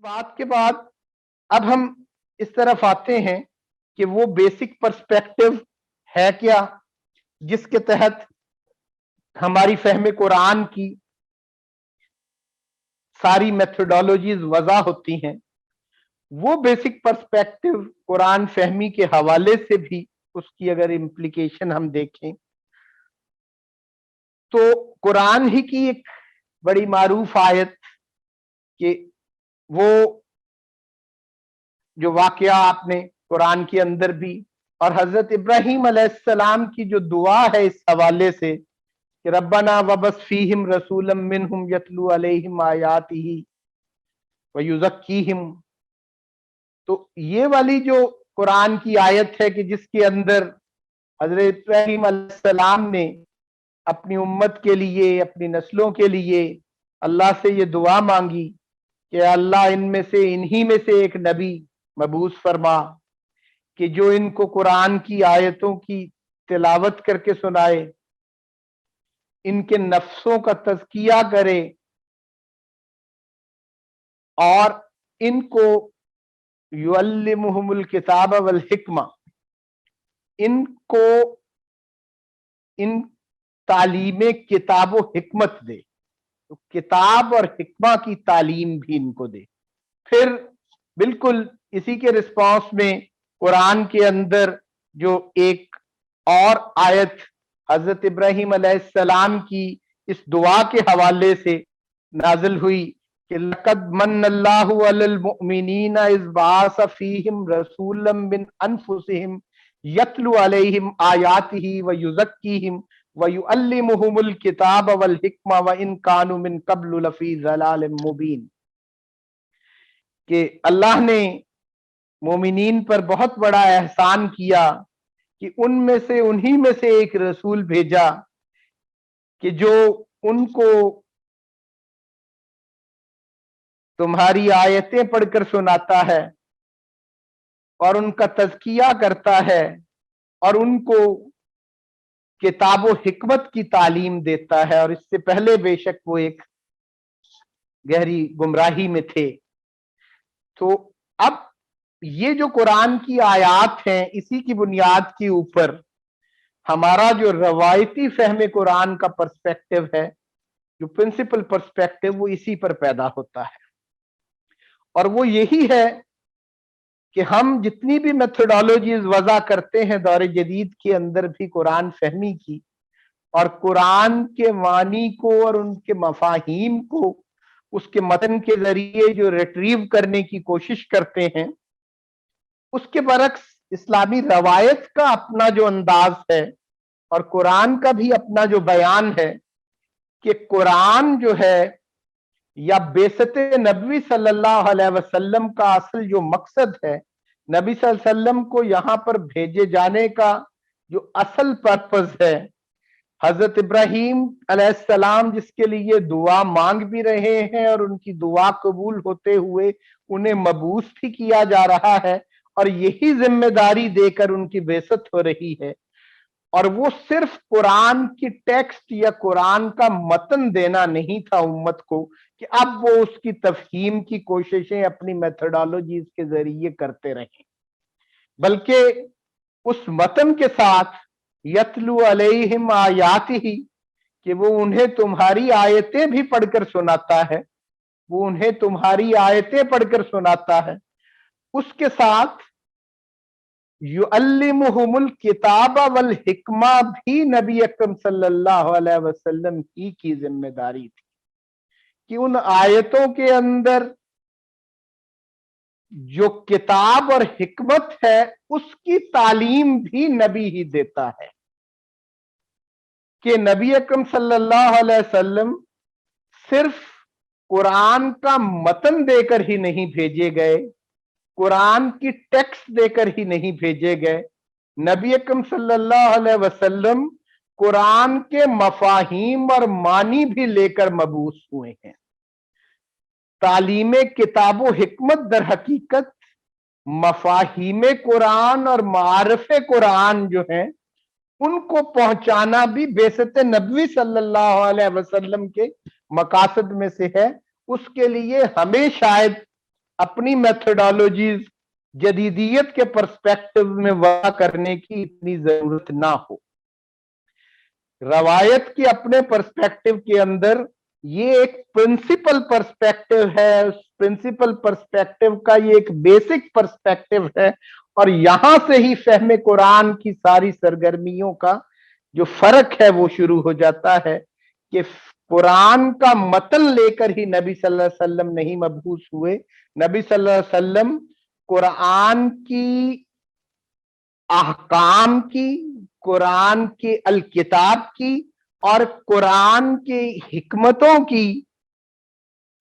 बात के बाद अब हम इस तरफ आते हैं कि वो बेसिक पर्सपेक्टिव है क्या जिसके तहत हमारी फहम कुरान की सारी मेथोडोलॉजीज वजह होती हैं। वो बेसिक पर्सपेक्टिव कुरान फहमी के हवाले से भी उसकी अगर इम्प्लीकेशन हम देखें तो कुरान ही की एक बड़ी मारूफ आयत कि वो जो वाकया आपने कुरान के अंदर भी और हजरत इब्राहिम अलैहिस्सलाम की जो दुआ है इस हवाले से कि रब्बना वबस फीहिम रसूलम मिनहुम यतलू अलैहिम आयातिही व युज़क्कीहिम, तो ये वाली जो कुरान की आयत है कि जिसके अंदर हजरत इब्राहिम अलैहिस्सलाम ने अपनी उम्मत के लिए, अपनी नस्लों के लिए अल्लाह से ये दुआ मांगी कि अल्लाह इनमें से, इन्हीं में से एक नबी मबूस फरमा कि जो इनको कुरान की आयतों की तिलावत करके सुनाए, इनके नफ्सों का तज़किया करे और इनको युअल्लिमुहुमुल किताब वल हिक्मा, इनको इन तालीम किताब व हिकमत दे, तो किताब और हिक्मा की तालीम भी इनको दे। फिर बिल्कुल इसी के रिस्पॉन्स में कुरान के अंदर जो एक और आयत हजरत इब्राहिम अलैहिस्सलाम की इस दुआ के हवाले से नाजिल हुई कि लक़द मन्नल्लाहु अलल मुमिनीना इज़ बअस फीहिम रसूलन मिन अनफुसिहिम यतलू अलैहिम आयातिही व युज़क्कीहिम व युअल्लिमुहुमुल किताब वल हिक्मा व इन कानू मिन क़ब्लु लफ़ी ज़लालिम मुबीन, कि अल्लाह ने मोमिनीन पर बहुत बड़ा एहसान किया कि उनमें से, उन्हीं में से एक रसूल भेजा कि जो उनको तुम्हारी आयतें पढ़कर सुनाता है और उनका तज़किया करता है और उनको किताब व हिकमत की तालीम देता है, और इससे पहले बेशक वो एक गहरी गुमराही में थे। तो अब ये जो कुरान की आयात हैं, इसी की बुनियाद के ऊपर हमारा जो रवायती फहम कुरान का पर्सपेक्टिव है, जो प्रिंसिपल पर्सपेक्टिव, वो इसी पर पैदा होता है। और वो यही है कि हम जितनी भी मेथोडोलॉजीज वज़ा करते हैं दौर जदीद के अंदर भी कुरान फहमी की, और कुरान के मानी को और उनके मफाहीम को उसके मतन के जरिए जो रिट्रीव करने की कोशिश करते हैं, उसके बरक्स इस्लामी रवायत का अपना जो अंदाज है और कुरान का भी अपना जो बयान है कि कुरान जो है या बेसत नबी सल्लल्लाहु अलैहि वसल्लम का असल जो मकसद है, नबी सल्लल्लाहु अलैहि वसल्लम को यहां पर भेजे जाने का जो असल पर्पस है, हजरत इब्राहीम अलैहिस्सलाम जिसके लिए दुआ मांग भी रहे हैं और उनकी दुआ कबूल होते हुए उन्हें मबूस भी किया जा रहा है, और यही जिम्मेदारी देकर उनकी बेइज्जत हो रही है। और वो सिर्फ कुरान की टेक्स्ट या कुरान का मतन देना नहीं था उम्मत को कि अब वो उसकी तफहीम की कोशिशें अपनी मेथोडोलॉजीज के जरिए करते रहें, बल्कि उस मतन के साथ यतलू अलैहिम आयातिही, कि वो उन्हें तुम्हारी आयतें भी पढ़कर सुनाता है, वो उन्हें तुम्हारी आयतें पढ़कर सुनाता है, उसके साथ युअल्लिमुहुमुल किताब वल हिक्मा भी नबी अकरम सल्लल्लाहु अलैहि वसल्लम ही की जिम्मेदारी थी कि उन आयतों के अंदर जो किताब और हिकमत है उसकी तालीम भी नबी ही देता है, कि नबी अकरम सल्लल्लाहु अलैहि वसल्लम सिर्फ कुरान का मतन देकर ही नहीं भेजे गए, कुरान की टेक्स्ट देकर ही नहीं भेजे गए, नबी अकरम सल्लल्लाहु अलैहि वसल्लम कुरान के मफाहीम और मानी भी लेकर मबूस हुए हैं। तालीम किताब हिकमत दर हकीकत मफाहीम कुरान और मारफ कुरान जो है उनको पहुंचाना भी बेसत नबी सल्लल्लाहु अलैहि वसल्लम के मकासद में से है। उसके लिए हमें शायद अपनी मेथोडोलॉजीज जदीदियत के पर्सपेक्टिव में वज़ा करने की इतनी जरूरत ना हो। रवायत के अपने पर्सपेक्टिव के अंदर ये एक प्रिंसिपल पर्सपेक्टिव है, उस प्रिंसिपल पर्सपेक्टिव का ये एक बेसिक पर्सपेक्टिव है, और यहां से ही फहमे कुरान की सारी सरगर्मियों का जो फर्क है वो शुरू हो जाता है कि कुरान का मतन लेकर ही नबी सल्लल्लाहु अलैहि वसल्लम नहीं मबूस हुए। नबी सल्लल्लाहु अलैहि वसल्लम कुरान की अहकाम की, कुरान के अल किताब की और कुरान के हिकमतों की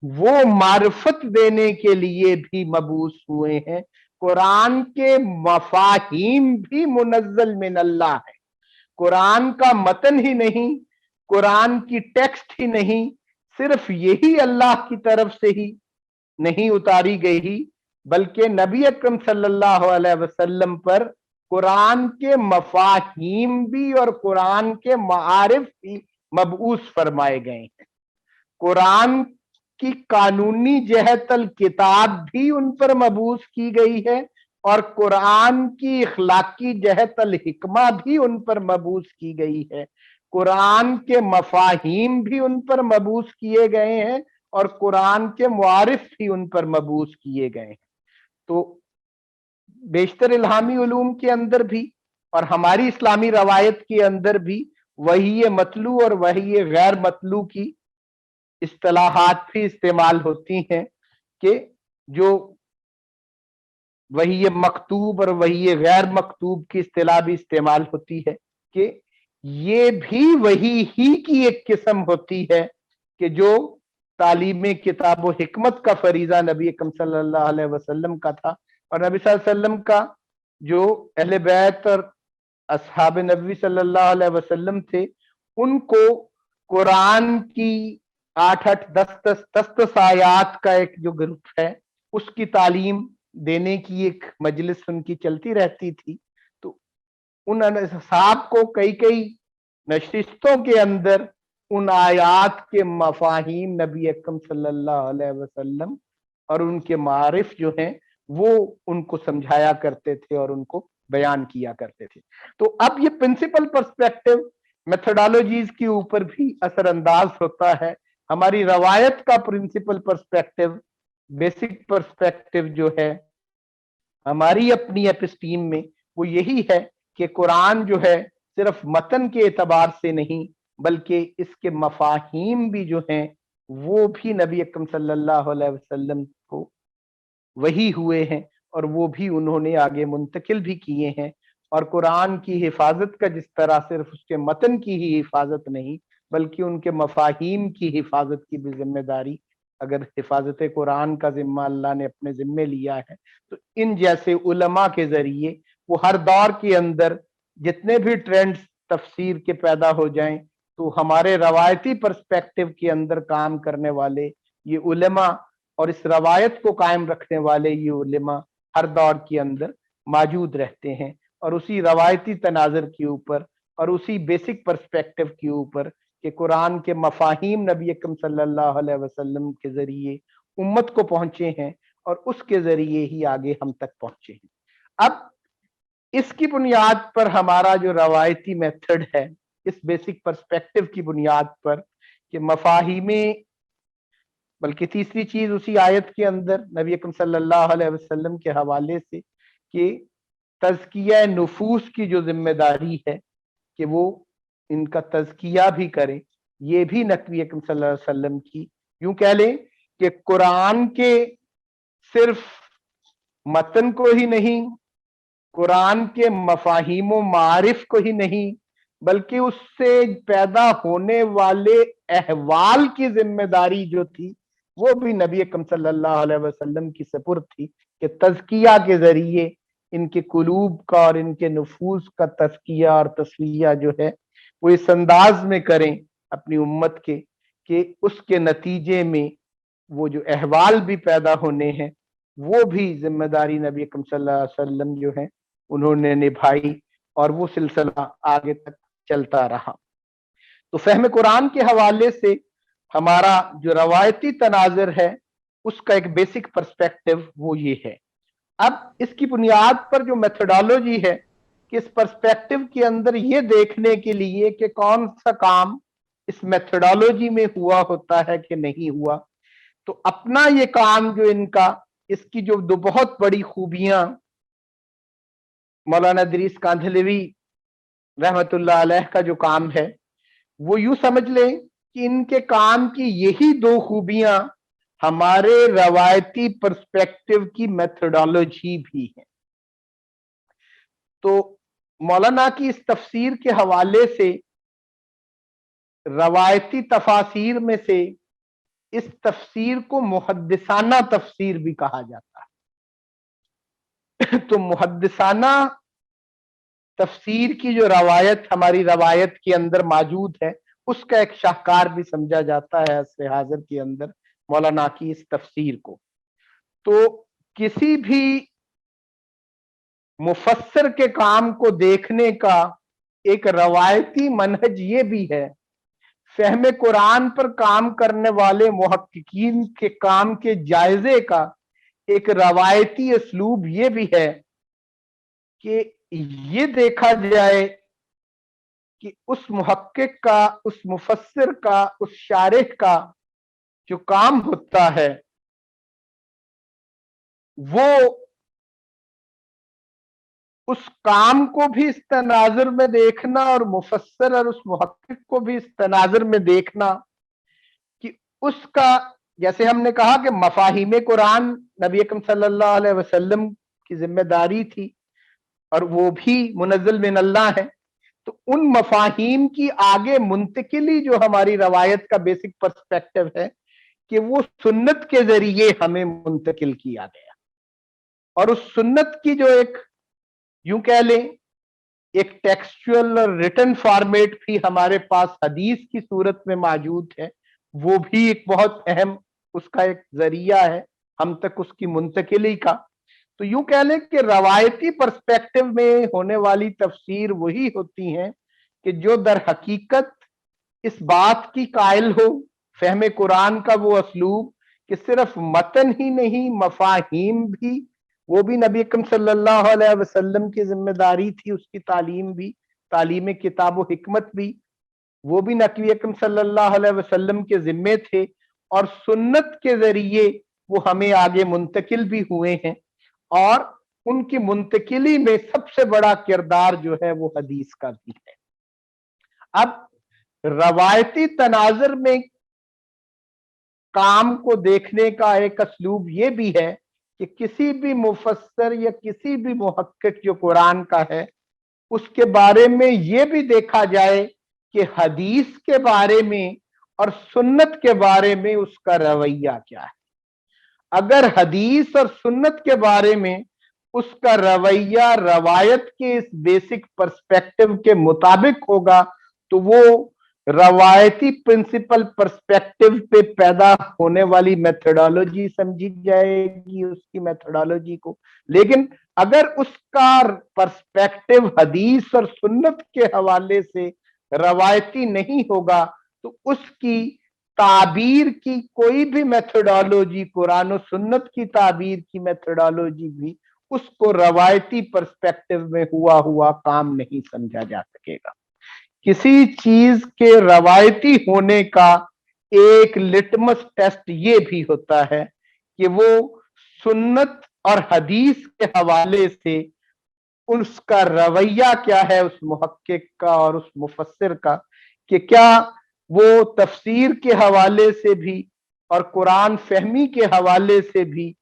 वो मार्फत देने के लिए भी मबूस हुए हैं। कुरान के मफाहीम भी मुनज्जल मिन अल्लाह है। कुरान का मतन ही नहीं, कुरान की टेक्स्ट ही नहीं, सिर्फ यही अल्लाह की तरफ से ही नहीं उतारी गई, बल्कि नबी अकरम सल्लल्लाहु अलैहि वसल्लम पर कुरान के मफाहीम भी और कुरान के मारिफ भी मबऊस फरमाए गए हैं। कुरान की कानूनी जहतल किताब भी उन पर मबूस की गई है और कुरान की इखलाकी जहतल हिकमा भी उन पर मबूस की गई है। कुरान के मफाहीम भी उन पर मबूस किए गए हैं और कुरान के मुआरिफ भी उन पर मबूस किए गए हैं। तो बेशतर इल्हामी उलूम के अंदर भी और हमारी इस्लामी रवायत के अंदर भी वही मतलू और वही गैर मतलू की इस्तिलाहात भी इस्तेमाल होती हैं कि जो वही मकतूब और वही गैर मकतूब की इस्तिलाह भी इस्तेमाल होती है कि ये भी वही ही की एक किस्म होती है कि जो तालीम किताब व हिकमत का फरीजा नबी अकरम सल्लल्लाहु अलैहि वसल्लम का था, और नबी सल्लल्लाहु अलैहि वसल्लम का जो अहले बैत और असहाब नबी सल्लल्लाहु अलैहि वसल्लम थे, उनको कुरान की 8-8 10-10 आयात का एक जो ग्रुप है उसकी तालीम देने की एक मजलिस उनकी चलती रहती थी। तो उन साहब को कई कई नशिस्तों के अंदर उन आयात के मफाहीम नबी अकरम सल्लल्लाहु अलैहि वसल्लम और उनके मारिफ जो हैं वो उनको समझाया करते थे और उनको बयान किया करते थे। तो अब ये प्रिंसिपल पर्सपेक्टिव मेथोडोलॉजीज के ऊपर भी असरअंदाज होता है। हमारी रवायत का प्रिंसिपल पर्सपेक्टिव, बेसिक पर्सपेक्टिव जो है हमारी अपनी एपिस्टीम में, वो यही है कि कुरान जो है सिर्फ मतन के एतबार से नहीं बल्कि इसके मफाहीम भी जो हैं वो भी नबी अकरम सल्लल्लाहु अलैहि वसल्लम को वही हुए हैं और वो भी उन्होंने आगे मुंतकिल भी किए हैं। और कुरान की हिफाजत का जिस तरह सिर्फ उसके मतन की ही हिफाजत नहीं बल्कि उनके मफाहीम की हिफाजत की भी जिम्मेदारी अगर हिफाजत कुरान का जिम्मा अल्लाह ने अपने जिम्मे लिया है, तो इन जैसे उलमा के जरिए वो हर दौर के अंदर जितने भी ट्रेंड्स तफसीर के पैदा हो जाएं, तो हमारे रवायती पर्सपेक्टिव के अंदर काम करने वाले ये उलमा और इस रवायत को कायम रखने वाले ये उलमा हर दौर के अंदर मौजूद रहते हैं और उसी रवायती तनाजर के ऊपर और उसी बेसिक पर्सपेक्टिव के ऊपर कि कुरान के मफाहीम नबी अकरम सल्लल्लाहु अलैहि वसल्लम के जरिए उम्मत को पहुंचे हैं और उसके जरिए ही आगे हम तक पहुंचे हैं। अब इसकी बुनियाद पर हमारा जो रवायती मेथड है, इस बेसिक पर्सपेक्टिव की बुनियाद पर कि मफाहीमे, बल्कि तीसरी चीज उसी आयत के अंदर नबी अकरम सल्लल्लाहु अलैहि वसल्लम के हवाले से कि तज़किया नुफूस की जो जिम्मेदारी है कि वो इनका तज़किया भी करें, ये भी नबी अकरम सल्लल्लाहु अलैहि वसल्लम की, यूं कह लें कि कुरान के सिर्फ मतन को ही नहीं, कुरान के मफाहीम मारिफ को ही नहीं, बल्कि उससे पैदा होने वाले अहवाल की जिम्मेदारी जो थी वो भी नबी अकरम सल्लल्लाहु अलैहि वसल्लम की सपुर्द थी कि तज़किया के जरिए इनके कुलूब का और इनके नफूस का तज़किया और तस्विया जो है वो इस अंदाज में करें अपनी उम्मत के कि उसके नतीजे में वो जो अहवाल भी पैदा होने हैं वो भी जिम्मेदारी नबी अकरम सल्लल्लाहु अलैहि वसल्लम जो है उन्होंने निभाई और वो सिलसिला आगे तक चलता रहा। तो फहम कुरान के हवाले से हमारा जो रवायती तनाजर है उसका एक बेसिक पर्सपेक्टिव वो ये है। अब इसकी बुनियाद पर जो मेथोडोलॉजी है कि इस पर्सपेक्टिव के अंदर ये देखने के लिए कि कौन सा काम इस मेथोडोलॉजी में हुआ होता है कि नहीं हुआ, तो अपना ये काम जो इनका, इसकी जो दो बहुत बड़ी खूबियां मौलाना इदरीस कांधलवी रहमतुल्लाह अलैह का जो काम है, वो यूं समझ लें कि इनके काम की यही दो खूबियां हमारे रवायती पर्सपेक्टिव की मेथोडोलॉजी भी है। तो मौलाना की इस तफसीर के हवाले से, रवायती तफासीर में से इस तफसीर को मुहद्दिसाना तफसीर भी कहा जाता है। तो मुहद्दिसाना तफसीर की जो रवायत हमारी रवायत के अंदर मौजूद है, उसका एक शाहकार भी समझा जाता है असर हाजिर के अंदर मौलाना की इस तफसीर को। तो किसी भी मुफस्सिर के काम को देखने का एक रवायती मनहज ये भी है, फहमे कुरान पर काम करने वाले मुहक्किकीन के काम के जायजे का एक रवायती असलूब ये भी है कि ये देखा जाए कि उस मुहक्किक का, उस मुफस्सिर का, उस शारिह का जो काम होता है वो उस काम को भी इस तनाजुर में देखना और मुफस्सिर और उस मुहक्किक को भी इस तनाजुर में देखना कि उसका, जैसे हमने कहा कि मफाहिम कुरान नबी अकरम सल्लल्लाहु अलैहि वसल्लम की जिम्मेदारी थी और वो भी मुनज़्ज़ल मिन अल्लाह है, तो उन मफाहिम की आगे मुंतकिली जो हमारी रवायत का बेसिक पर्सपेक्टिव है कि वो सुन्नत के जरिए हमें मुंतकिल किया गया, और उस सुन्नत की जो एक, यूं कह लें, एक टेक्सचुअल और रिटन फॉर्मेट भी हमारे पास हदीस की सूरत में मौजूद है, वो भी एक बहुत अहम उसका एक जरिया है हम तक उसकी मुंतकिली का। तो यूं कह लें कि रवायती पर्सपेक्टिव में होने वाली तफसीर वही होती हैं कि जो दर हकीकत इस बात की कायल हो, फहमे कुरान का वो असलूब कि सिर्फ मतन ही नहीं, मफाहिम भी, वो भी नबी अकरम सल्लल्लाहु अलैहि वसल्लम की जिम्मेदारी थी, उसकी तालीम भी, तालीम किताब व हिकमत भी, वो भी नबी अकरम सल्लल्लाहु अलैहि वसल्लम के जिम्मे थे, और सुन्नत के जरिए वो हमें आगे मुंतकिल भी हुए हैं, और उनकी मुंतकिली में सबसे बड़ा किरदार जो है वो हदीस का भी है। अब रवायती तनाजुर में काम को देखने का एक असलूब ये भी है कि किसी भी मुफस्सिर या किसी भी मुहक्किक जो कुरान का है, उसके बारे में ये भी देखा जाए कि हदीस के बारे में और सुन्नत के बारे में उसका रवैया क्या है। अगर हदीस और सुन्नत के बारे में उसका रवैया रवायत के इस बेसिक पर्सपेक्टिव के मुताबिक होगा, तो वो रवायती प्रिंसिपल पर्सपेक्टिव पे पैदा होने वाली मेथोडोलॉजी समझी जाएगी, उसकी मेथोडोलॉजी को। लेकिन अगर उसका पर्सपेक्टिव हदीस और सुन्नत के हवाले से रवायती नहीं होगा, तो उसकी ताबीर की कोई भी मेथोडोलॉजी, कुरान और सुन्नत की ताबीर की मेथोडोलॉजी भी उसको रवायती पर्सपेक्टिव में हुआ हुआ काम नहीं समझा जा सकेगा। किसी चीज के रवायती होने का एक लिटमस टेस्ट ये भी होता है कि वो सुन्नत और हदीस के हवाले से उसका रवैया क्या है, उस मुहक्किक का और उस मुफस्सिर का, कि क्या वो तफसीर के हवाले से भी और कुरान फहमी के हवाले से भी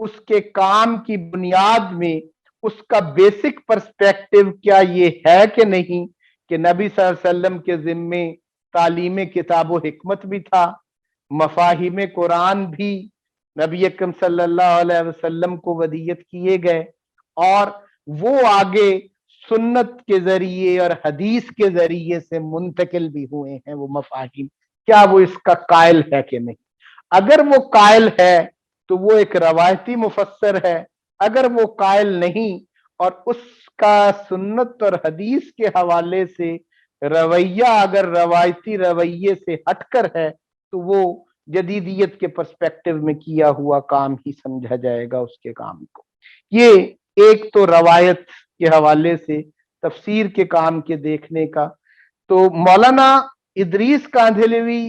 उसके काम की बुनियाद में उसका बेसिक पर्सपेक्टिव क्या ये है कि नहीं कि नबी सल्लल्लाहु अलैहि वसल्लम के जिम्मे तालीम किताब व हिकमत भी था, मफाहिम कुरान भी नबी अकरम सल्लल्लाहु अलैहि वसल्लम को वदीयत किए गए, और वो आगे सुन्नत के जरिए और हदीस के जरिए से मुंतकिल भी हुए हैं वो मफाहिम, क्या वो इसका कायल है कि नहीं। अगर वो कायल है तो वो एक रवायती मुफस्सिर है, अगर वो कायल नहीं और उसका सुन्नत और हदीस के हवाले से रवैया अगर रवायती रवैये से हटकर है, तो वो जदीदियत के पर्सपेक्टिव में किया हुआ काम ही समझा जाएगा उसके काम को। ये एक तो रवायत के हवाले से तफसीर के काम के देखने का। तो मौलाना इदरीस कांधलवी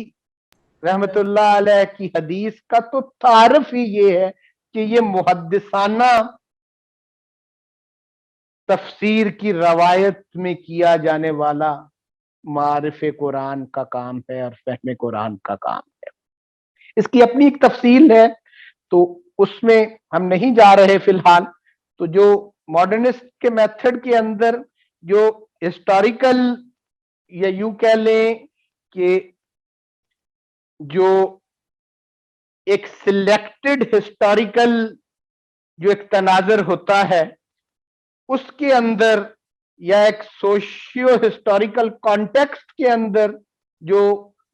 रहमतुल्लाह अलैह की हदीस का तो तारफ ही ये है कि ये मुहद्दिसाना तफसीर की रवायत में किया जाने वाला मारिफ कुरान का काम है और फहम कुरान का काम है। इसकी अपनी एक तफसील है, तो उसमें हम नहीं जा रहे फिलहाल। तो जो मॉडर्निस्ट के मेथड के अंदर जो हिस्टोरिकल, या यूं कह लें कि जो एक सिलेक्टेड हिस्टोरिकल जो एक तनाजर होता है, उसके अंदर या एक सोशियो हिस्टोरिकल कॉन्टेक्स्ट के अंदर जो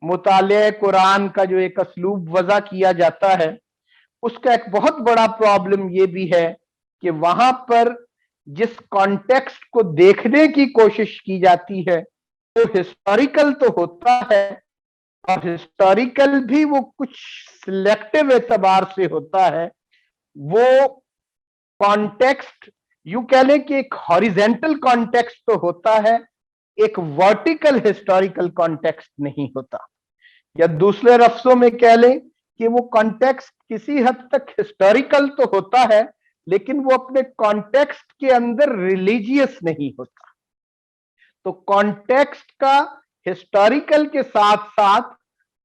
मुताले कुरान का जो एक असलूब वज़ा किया जाता है, उसका एक बहुत बड़ा प्रॉब्लम ये भी है कि वहां पर जिस कॉन्टेक्स्ट को देखने की कोशिश की जाती है वो हिस्टोरिकल तो होता है, और हिस्टोरिकल भी वो कुछ सिलेक्टिव एतबार से होता है। वो कॉन्टेक्स्ट यूं कह लें कि एक हॉरिजेंटल कॉन्टेक्स्ट तो होता है, एक वर्टिकल हिस्टोरिकल कॉन्टेक्स्ट नहीं होता। या दूसरे लफ्जों में कह लें कि वो कॉन्टेक्स्ट किसी हद तक हिस्टोरिकल तो होता है, लेकिन वो अपने कॉन्टेक्स्ट के अंदर रिलीजियस नहीं होता। तो कॉन्टेक्स्ट का हिस्टोरिकल के साथ साथ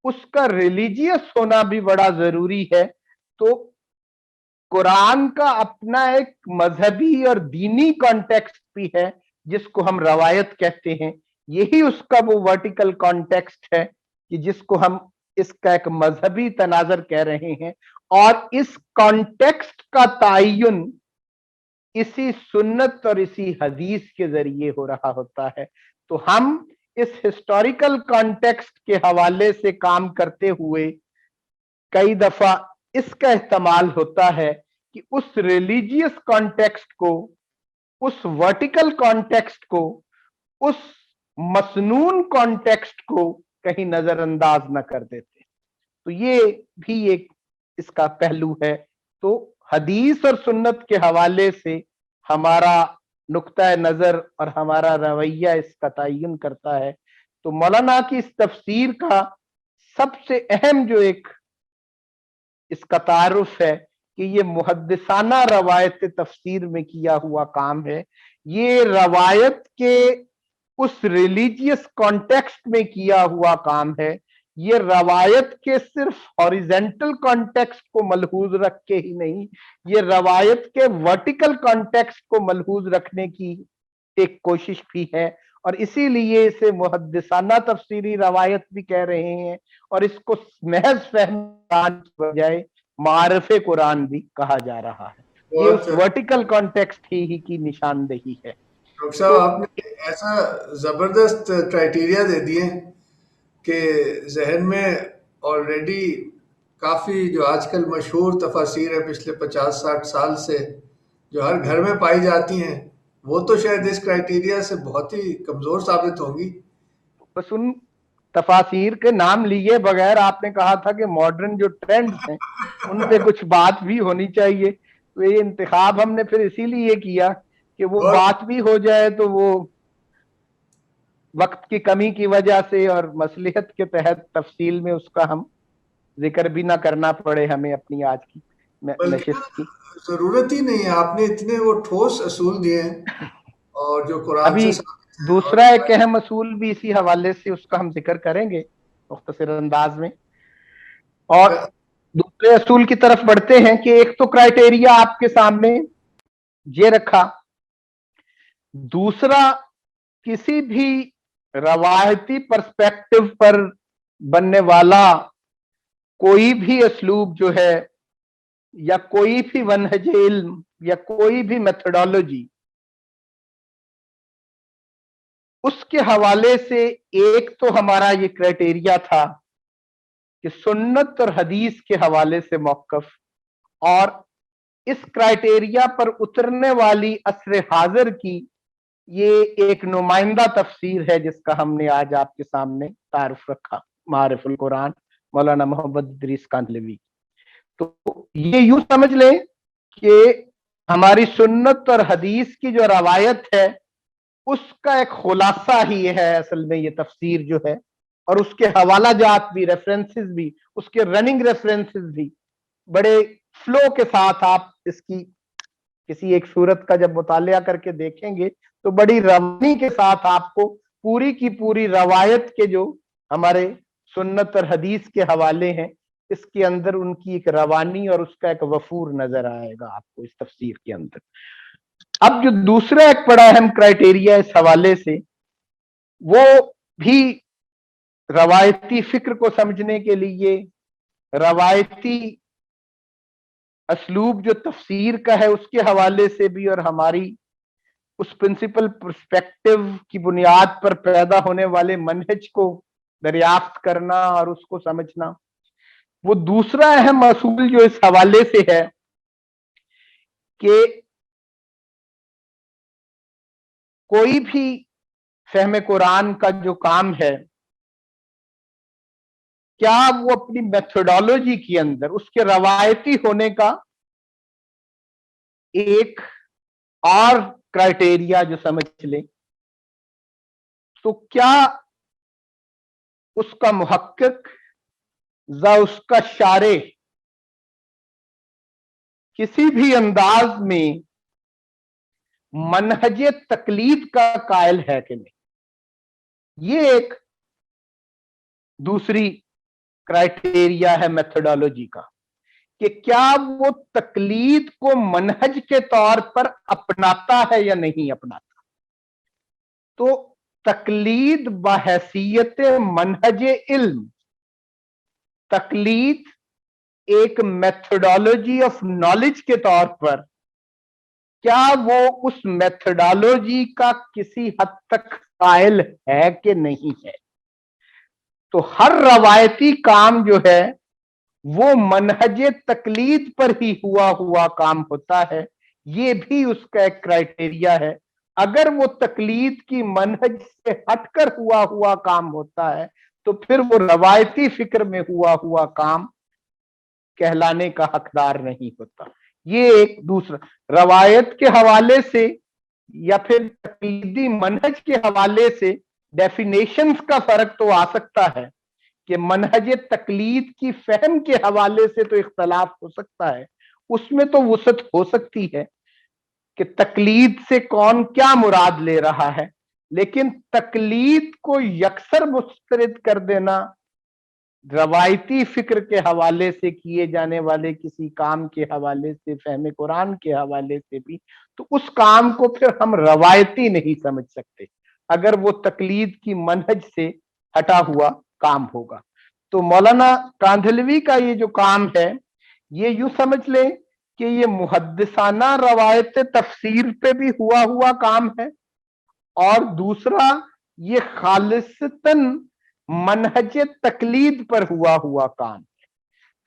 उसका रिलीजियस होना भी बड़ा जरूरी है। तो कुरान का अपना एक मजहबी और दीनी कॉन्टेक्स्ट भी है जिसको हम रवायत कहते हैं। यही उसका वो वर्टिकल कॉन्टेक्स्ट है कि जिसको हम इसका एक मजहबी तनाजर कह रहे हैं, और इस कॉन्टेक्स्ट का तायुन इसी सुन्नत और इसी हदीस के जरिए हो रहा होता है। तो हम इस हिस्टोरिकल कॉन्टेक्स्ट के हवाले से काम करते हुए कई दफा इसका इस्तेमाल होता है कि उस रिलीजियस कॉन्टेक्स्ट को, उस वर्टिकल कॉन्टेक्स्ट को, उस मसनून कॉन्टेक्स्ट को कहीं नजरअंदाज न कर देते। तो ये भी एक इसका पहलू है। तो हदीस और सुन्नत के हवाले से हमारा नुक्ता नजर और हमारा रवैया इसका तयन करता है। तो मौलाना की इस तफसीर का सबसे अहम जो एक इसका तारुफ है कि ये मुहद्दिसाना रवायत तफसीर में किया हुआ काम है। ये रवायत के उस रिलीजियस कॉन्टेक्स्ट में किया हुआ काम है। ये रवायत के सिर्फ हॉरिजेंटल कॉन्टेक्स्ट को मलहूज रख के ही नहीं, ये रवायत के वर्टिकल कॉन्टेक्स्ट को मलहूज रखने की एक कोशिश भी है, और इसीलिए इसे मुहद्दिसाना तफसीरी रवायत भी कह रहे हैं, और इसको महज फहम कुरान की बजाय मारिफे कुरान भी कहा जा रहा है। ये उस वर्टिकल कॉन्टेक्स्ट ही की निशानदेही है। डॉक्टर साहब, आपने ऐसा जबरदस्त क्राइटेरिया दे दिए कि जहन में ऑलरेडी काफ़ी जो आजकल मशहूर तफासिर है पिछले 50-60 साल से जो हर घर में पाई जाती हैं, वो तो शायद इस क्राइटेरिया से बहुत ही कमज़ोर साबित होंगी। बस उन तफासिर के नाम लिए बगैर आपने कहा था कि मॉडर्न जो ट्रेंड्स हैं उन पे कुछ बात भी होनी चाहिए। तो ये इंतखाब हमने फिर इसीलिए किया कि वो बात भी हो जाए, तो वो वक्त की कमी की वजह से और मसलिहत के तहत तफसील में उसका हम जिक्र भी ना करना पड़े हमें अपनी आज की नशिस्त की। जरूरत ही नहीं है, आपने इतने वो ठोस असूल दिए हैं और जो कुरान अभी से दूसरा एक अहम असूल भी इसी हवाले से उसका हम जिक्र करेंगे मुख्तसर अंदाज में। और दूसरे असूल की तरफ बढ़ते हैं कि एक तो क्राइटेरिया आपके सामने ये रखा, दूसरा किसी भी रवायती पर्सपेक्टिव पर बनने वाला कोई भी असलूब जो है, या कोई भी मनहज इल्म, या कोई भी मेथोडोलॉजी, उसके हवाले से एक तो हमारा ये क्राइटेरिया था कि सुन्नत और हदीस के हवाले से मौक़िफ़, और इस क्राइटेरिया पर उतरने वाली असर हाजिर की ये एक नुमाइंदा तफसीर है जिसका हमने आज आपके सामने तारुफ रखा, मारिफुल कुरान, मौलाना मोहम्मद इदरीस कांदलवी। तो ये यूं समझ लें कि हमारी सुन्नत और हदीस की जो रवायत है उसका एक खुलासा ही है असल में ये तफसीर जो है, और उसके हवाला जात भी, रेफरेंसेस भी, उसके रनिंग रेफरेंसेस भी बड़े फ्लो के साथ आप इसकी किसी एक सूरत का जब मुतालिया करके देखेंगे तो बड़ी रवानी के साथ आपको पूरी की पूरी रवायत के जो हमारे सुन्नत और हदीस के हवाले हैं इसके अंदर उनकी एक रवानी और उसका एक वफूर नजर आएगा आपको इस तफसीर के अंदर। अब जो दूसरा एक बड़ा अहम क्राइटेरिया इस हवाले से, वो भी रवायती फिक्र को समझने के लिए, रवायती असलूब जो तफसीर का है उसके हवाले से भी, और हमारी उस प्रिंसिपल पर्सपेक्टिव की बुनियाद पर पैदा होने वाले मनहज को दरियाफ्त करना और उसको समझना, वो दूसरा अहम असूल जो इस हवाले से है कि कोई भी फहम कुरान का जो काम है, क्या वो अपनी मेथोडोलॉजी के अंदर उसके रवायती होने का एक और क्राइटेरिया जो समझ ले, तो क्या उसका मुहक्किक या उसका शारे किसी भी अंदाज में मनहज तकलीद का कायल है कि नहीं। ये एक दूसरी क्राइटेरिया है मेथोडोलॉजी का, कि क्या वो तकलीद को मनहज के तौर पर अपनाता है या नहीं अपनाता। तो तकलीद बहैसियत मनहज इल्म, तकलीद एक मेथोडोलॉजी ऑफ नॉलेज के तौर पर, क्या वो उस मेथोडोलॉजी का किसी हद तक कायल है कि नहीं है। तो हर रवायती काम जो है वो मनहज तकलीद पर ही हुआ हुआ काम होता है, ये भी उसका एक क्राइटेरिया है। अगर वो तकलीद की मनहज से हटकर हुआ हुआ काम होता है तो फिर वो रवायती फिक्र में हुआ हुआ काम कहलाने का हकदार नहीं होता। ये एक दूसरा रवायत के हवाले से या फिर तकलीदी मनहज के हवाले से डेफिनेशंस का फर्क तो आ सकता है कि मनहज तकलीद की फहम के हवाले से तो इख्तलाफ हो सकता है, उसमें तो वुसअत हो सकती है कि तकलीद से कौन क्या मुराद ले रहा है, लेकिन तकलीद को यकसर मुस्तरद कर देना रवायती फिक्र के हवाले से किए जाने वाले किसी काम के हवाले से, फहम कुरान के हवाले से भी, तो उस काम को फिर हम रवायती नहीं समझ सकते अगर वो तकलीद की मनहज से हटा हुआ काम होगा। तो मौलाना कांधलवी का ये जो काम है, ये यूं समझ लें कि ये मुहद्दिसाना रवायत तफसीर पे भी हुआ हुआ काम है, और दूसरा ये खालिसतन मनहज तकलीद पर हुआ हुआ काम है।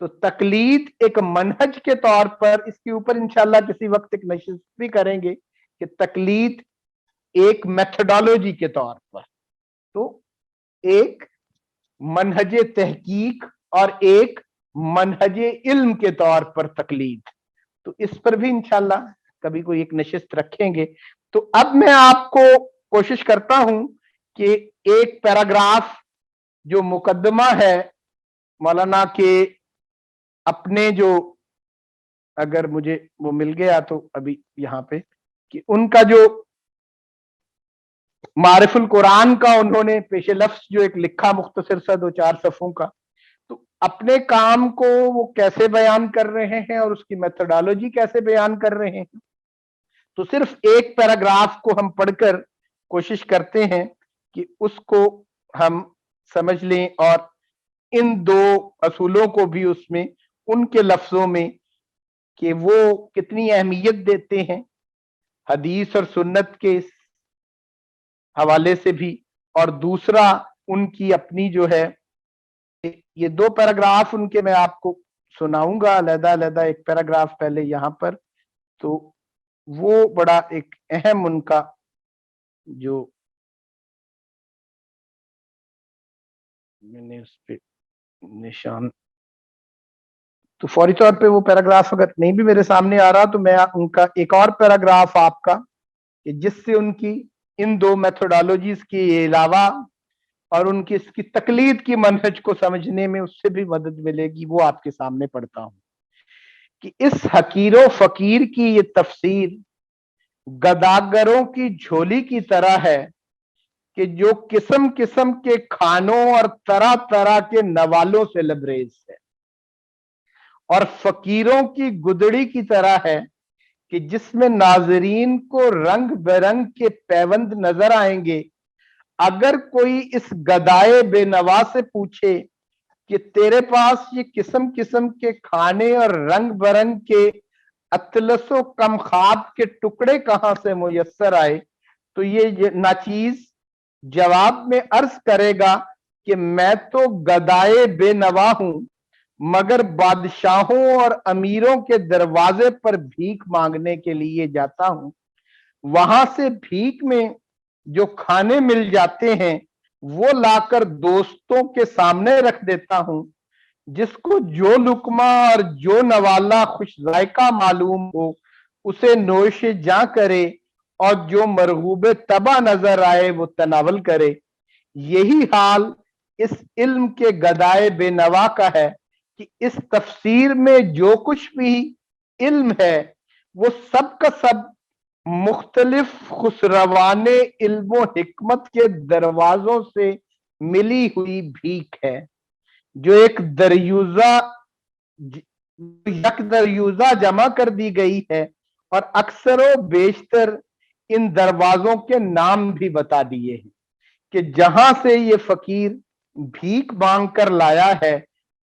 तो तकलीद एक मनहज के तौर पर, इसके ऊपर इंशाल्लाह किसी वक्त एक नशिस्त भी करेंगे कि तकलीद एक मेथोडोलॉजी के तौर पर, तो एक मनहज तहकीक और एक मनहज इल्म के तौर पर तकलीद, तो इस पर भी इंशाल्लाह कभी कोई एक नशिस्त रखेंगे। तो अब मैं आपको कोशिश करता हूं कि एक पैराग्राफ जो मुकदमा है मौलाना के अपने, जो अगर मुझे वो मिल गया तो अभी यहां पे, कि उनका जो मारिफुल कुरान का उन्होंने पेश लफ्ज जो एक लिखा मुख्तसर सा 2-4 सफ़ों का, तो अपने काम को वो कैसे बयान कर रहे हैं और उसकी मेथोडोलॉजी कैसे बयान कर रहे हैं। तो सिर्फ एक पैराग्राफ को हम पढ़कर कोशिश करते हैं कि उसको हम समझ लें और इन दो असूलों को भी उसमें उनके लफ्जों में कि वो कितनी अहमियत देते हैं हदीस और सुन्नत के इस हवाले से भी, और दूसरा उनकी अपनी जो है, ये दो पैराग्राफ उनके मैं आपको सुनाऊंगा अलहदा अलहदा, एक पैराग्राफ पहले यहां पर, तो वो बड़ा एक अहम उनका जो मैंने उस पे निशान, तो फौरी तौर पे वो पैराग्राफ अगर नहीं भी मेरे सामने आ रहा तो मैं उनका एक और पैराग्राफ आपका, कि जिससे उनकी इन दो मेथोडोलॉजीज के अलावा और उनकी इसकी तकलीद की मनहज को समझने में उससे भी मदद मिलेगी, वो आपके सामने पढ़ता हूं कि इस हकीरो फकीर की ये तफसीर गदागरों की झोली की तरह है कि जो किस्म किस्म के खानों और तरह तरह के नवालों से लबरेज है, और फकीरों की गुदड़ी की तरह है कि जिसमें नाजरीन को रंग बिरंग के पैबंद नजर आएंगे। अगर कोई इस गदाए बेनवा से पूछे कि तेरे पास ये किस्म किस्म के खाने और रंग बिरंग के अतलसो कमखाब के टुकड़े कहां से मुयस्सर आए, तो ये नाचीज जवाब में अर्ज करेगा कि मैं तो गदाए बेनवा हूं, मगर बादशाहों और अमीरों के दरवाजे पर भीख मांगने के लिए जाता हूं। वहां से भीख में जो खाने मिल जाते हैं वो लाकर दोस्तों के सामने रख देता हूं। जिसको जो लुकमा और जो नवाला खुश जायका मालूम हो उसे नोश जा करे, और जो मरगूब तबा नजर आए वो तनावल करे। यही हाल इस इल्म के गदाए बेनवा का है कि इस तफसीर में जो कुछ भी इल्म है वो सब का सब मुख्तलिफ खुसरवाने इल्मो हिकमत के दरवाजों से मिली हुई भीख है, जो एक दरयूजा यक दरयूजा जमा कर दी गई है, और अक्सर बेशतर इन दरवाजों के नाम भी बता दिए हैं कि जहां से ये फकीर भीख मांग कर लाया है,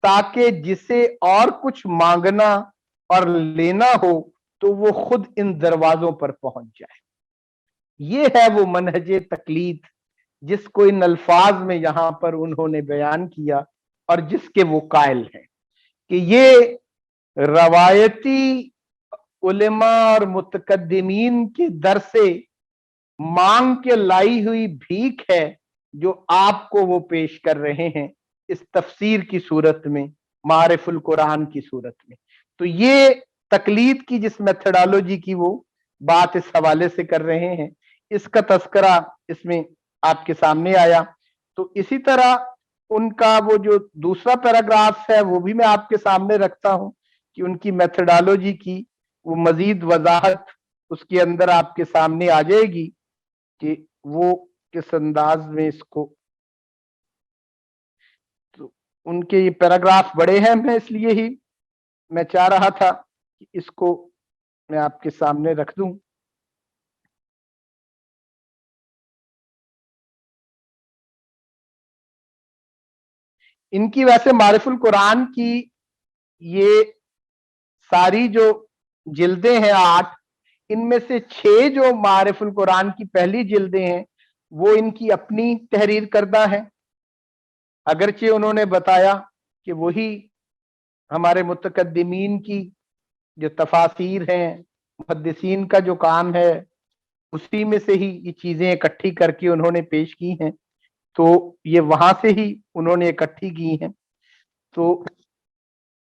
ताकि जिसे और कुछ मांगना और लेना हो तो वो खुद इन दरवाजों पर पहुंच जाए। ये है वो मनहजे तकलीद जिसको इन अल्फाज में यहां पर उन्होंने बयान किया, और जिसके वो कायल हैं कि ये रवायती उलेमा और मुतकद्दिमीन के दर से मांग के लाई हुई भीख है, जो आपको वो पेश कर रहे हैं इस तफसीर की सूरत में, मारिफुल कुरान की सूरत में। तो ये तकलीद की जिस मेथोडोलॉजी की वो बात इस हवाले से कर रहे हैं, इसका तस्करा इसमें आपके सामने आया। तो इसी तरह उनका वो जो दूसरा पैराग्राफ है वो भी मैं आपके सामने रखता हूं कि उनकी मेथोडोलॉजी की वो मजीद वजाहत उसके अंदर आपके सामने आ जाएगी कि वो किस अंदाज में इसको, तो उनके ये पैराग्राफ बड़े हैं, मैं इसलिए ही मैं चाह रहा था कि इसको मैं आपके सामने रख दूं। इनकी वैसे मारिफुल कुरान की ये सारी जो जिल्दें हैं 8, इनमें से 6 जो मारिफुल कुरान की पहली जिल्दें हैं वो इनकी अपनी तहरीर करदा है। अगरचे उन्होंने बताया कि वही हमारे मुतकद्दिमीन की जो तफासीर हैं, मुहद्दिसीन का जो काम है, उसी में से ही ये चीजें इकट्ठी करके उन्होंने पेश की हैं। तो ये वहां से ही उन्होंने इकट्ठी की हैं। तो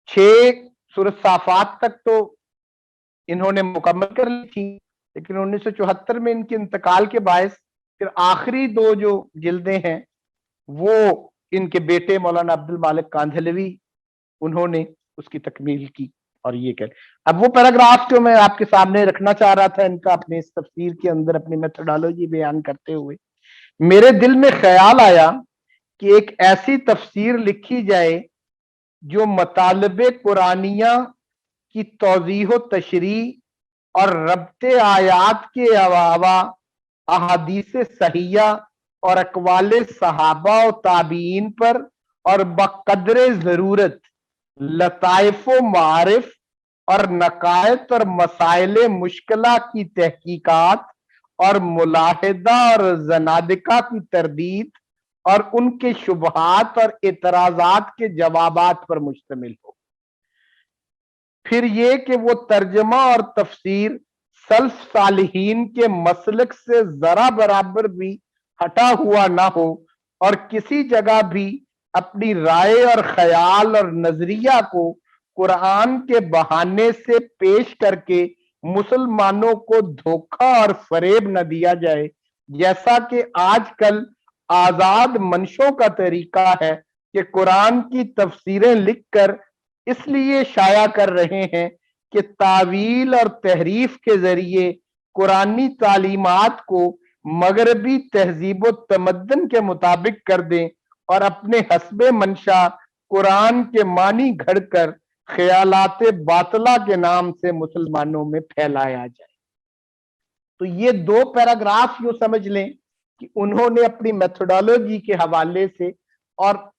6 सूरत साफात तक तो इन्होंने मुकम्मल कर ली थी, लेकिन 1974 में इनके इंतकाल के बायस फिर आखिरी 2 जो जिल्दें हैं वो इनके बेटे मौलाना अब्दुल मालिक कांझलवी उन्होंने उसकी तकमील की। और ये कह, अब वो पैराग्राफ जो मैं आपके सामने रखना चाह रहा था इनका, अपने इस तफसीर के अंदर अपनी मेथोडोलॉजी बयान करते हुए मेरे दिल में ख्याल आया कि एक ऐसी तफसीर लिखी जाए जो मतालबे कुरानिया की तौजीह तशरी और रब्ते आयात के अलावा अहादीस सहिया और अकवाले सहाबा और ताबीन पर और बकदरे जरूरत लताइफ मारिफ और नकायत और मसाइल मुश्किला की तहकीकात और मुलाहिदा और जनादिका की तरदीद और उनके शुबहात और एतराजात के जवाबात पर मुश्तमिल हो। फिर ये कि वो तर्जमा और तफसीर सल्फ सालिहीन के मसलक से जरा बराबर भी हटा हुआ ना हो, और किसी जगह भी अपनी राय और ख्याल और नजरिया को कुरान के बहाने से पेश करके मुसलमानों को धोखा और फरेब न दिया जाए, जैसा कि आजकल आजाद मंशों का तरीका है कि कुरान की तफसीरें लिखकर इसलिए शाया कर रहे हैं कि तावील और तहरीफ के जरिए कुरानी तालीमात को मगरबी तहजीब व तमद्दन के मुताबिक कर दें और अपने हस्बे मंशा कुरान के मानी घड़कर ख्यालाते बातला के नाम से मुसलमानों में फैलाया जाए। तो ये दो पैराग्राफ यूं समझ लें कि उन्होंने अपनी मेथोडोलॉजी के हवाले से, और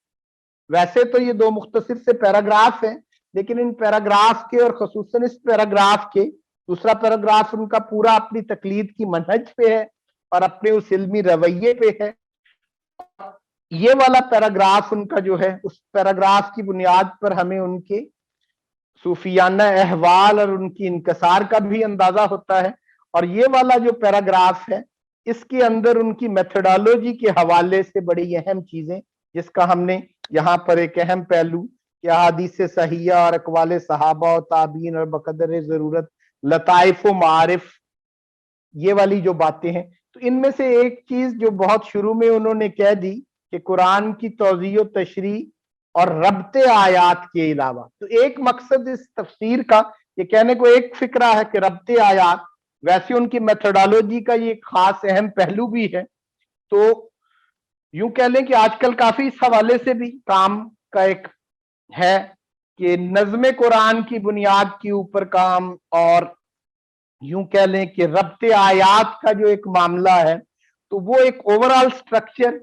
वैसे तो ये दो मुख्तसर से पैराग्राफ हैं, लेकिन इन पैराग्राफ के और खसूसन इस पैराग्राफ के दूसरा पैराग्राफ उनका पूरा अपनी तकलीद की मनहज पे है और अपने उस इल्मी रवैये पे है। ये वाला पैराग्राफ उनका जो है, उस पैराग्राफ की बुनियाद पर हमें उनके सूफियाना अहवाल और उनकी इनकसार का भी अंदाजा होता है। और ये वाला जो पैराग्राफ है, इसके अंदर उनकी मेथोडोलॉजी के हवाले से बड़ी अहम चीजें, जिसका हमने यहाँ पर एक अहम पहलू कि अहादीस सहिया और अकवाल सहाबा और ताबीन और बकदर जरूरत लताइफ व मारिफ, ये वाली जो बातें हैं, तो इनमें से एक चीज जो बहुत शुरू में उन्होंने कह दी कि कुरान की तौज़ीह व तशरी और रब्ते आयात के अलावा, तो एक मकसद इस तफसीर का ये कहने को एक फिक्रा है कि रब्ते आयात, वैसे उनकी मेथोडोलॉजी का ये खास अहम पहलू भी है। तो यूं कह लें कि आजकल काफी इस हवाले से भी काम का एक है कि नज़्म कुरान की बुनियाद के ऊपर काम, और यूं कह लें कि रब्ते आयात का जो एक मामला है, तो वो एक ओवरऑल स्ट्रक्चर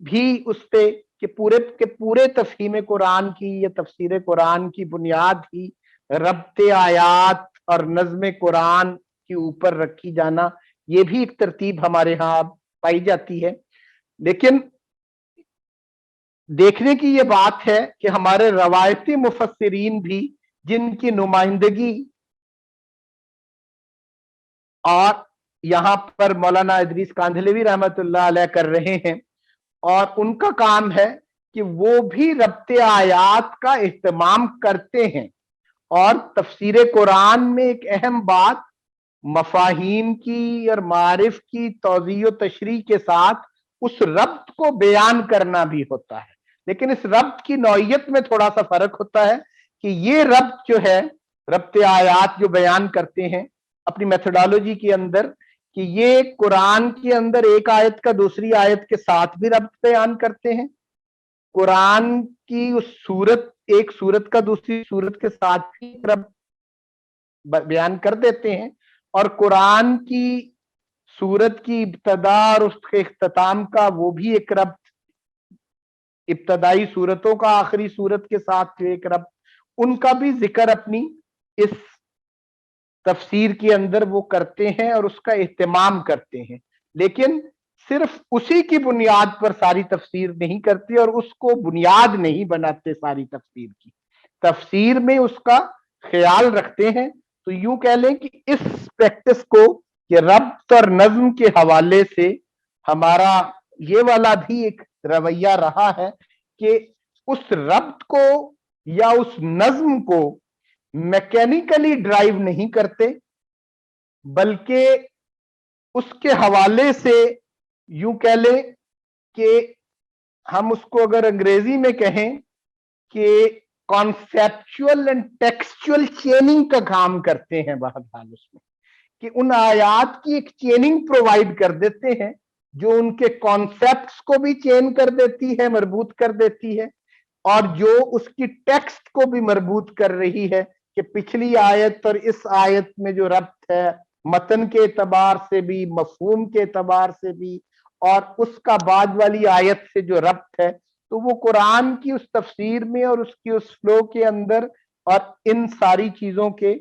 भी उस पे कि पूरे तफहीम कुरान की या तफसीर कुरान की बुनियाद ही रब्ते आयात और नज़्म कुरान के ऊपर रखी जाना, ये भी एक तरतीब हमारे यहाँ पाई जाती है। लेकिन देखने की ये बात है कि हमारे रवायती मुफस्सिरीन भी, जिनकी नुमाइंदगी और यहाँ पर मौलाना इदरीस कांधलवी रहमतुल्लाह अलैह कर रहे हैं, और उनका काम है कि वो भी रब्ते आयात का इह्तिमाम करते हैं और तफसीर कुरान में एक अहम बात मफाहीम की और मारिफ की तौज़ीह व तशरीह के साथ उस रब्त को बयान करना भी होता है। लेकिन इस रब्त की नौइयत में थोड़ा सा फर्क होता है कि ये रब्त जो है, रब्ते आयात जो बयान करते हैं अपनी मेथोडोलॉजी के अंदर, कि ये कुरान के अंदर एक आयत का दूसरी आयत के साथ भी रब्त बयान करते हैं, कुरान की उस सूरत, एक सूरत का दूसरी सूरत के साथ भी रब्त बयान कर देते हैं, और कुरान की सूरत की इब्तदा और उसके इख्तिताम का वो भी एक रब्त, इब्तदाई सूरतों का आखिरी सूरत के साथ एक रब्त, उनका भी जिक्र अपनी इस तफसीर के अंदर वो करते हैं और उसका इह्तिमाम करते हैं। लेकिन सिर्फ उसी की बुनियाद पर सारी तफसीर नहीं करते और उसको बुनियाद नहीं बनाते सारी तफसीर की, तफसीर में उसका ख्याल रखते हैं। तो यूं कह लें कि इस प्रैक्टिस को, कि रब्त और नज्म के हवाले से हमारा ये वाला भी एक रवैया रहा है कि उस रब्त को या उस नज्म को मैकेनिकली ड्राइव नहीं करते, बल्कि उसके हवाले से यूं कह लें कि हम उसको अगर अंग्रेजी में कहें कि कॉन्सेप्चुअल एंड टेक्सचुअल चेनिंग का काम करते हैं बहरहाल उसमें, कि उन आयात की एक चेनिंग प्रोवाइड कर देते हैं जो उनके कॉन्सेप्ट्स को भी चेन कर देती है, मजबूत कर देती है, और जो उसकी टेक्स्ट को भी मजबूत कर रही है कि पिछली आयत और इस आयत में जो रब्त है, मतन के एतबार से भी, मफहूम के एतबार से भी, और उसका बाद वाली आयत से जो रब्त है, तो वो कुरान की उस तफसीर में और उसकी उस फ्लो के अंदर और इन सारी चीजों के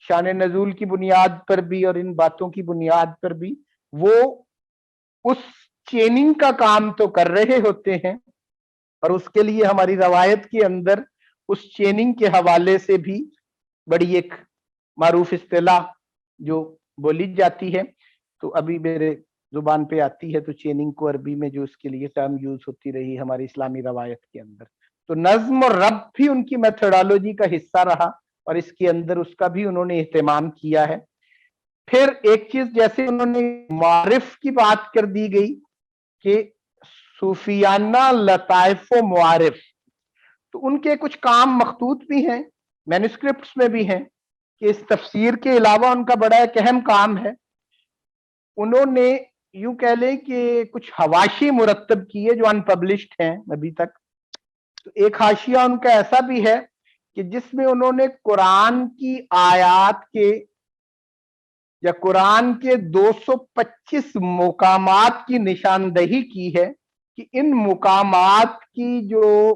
शान नजूल की बुनियाद पर भी और इन बातों की बुनियाद पर भी वो उस चेनिंग का काम तो कर रहे होते हैं, और उसके लिए हमारी रवायत के अंदर उस चेनिंग के हवाले से भी बड़ी एक मारूफ इस्तिलाह जो बोली जाती है। तो अभी मेरे जुबान पे आती है तो चेनिंग को अरबी में जो उसके लिए टर्म यूज होती रही हमारी इस्लामी रवायत के अंदर। तो नज्म और रब भी उनकी मेथोडोलॉजी का हिस्सा रहा और इसके अंदर उसका भी उन्होंने एहतमाम किया है। फिर एक चीज जैसे उन्होंने मारिफ की बात कर दी गई कि सूफियाना लताइफ व मुआरिफ, तो उनके कुछ काम मखतूत भी हैं, मैन्युस्क्रिप्ट्स में भी हैं कि इस तफसीर के अलावा उनका बड़ा एक अहम काम है, उन्होंने यूं कह लें कि कुछ हवाशी मुरत्तब किए जो अनपब्लिश्ड हैं अभी तक। तो एक हाशिया उनका ऐसा भी है कि जिसमें उन्होंने कुरान की आयात के या कुरान के 225 मुकामात की निशानदही की है कि इन मुकामात की जो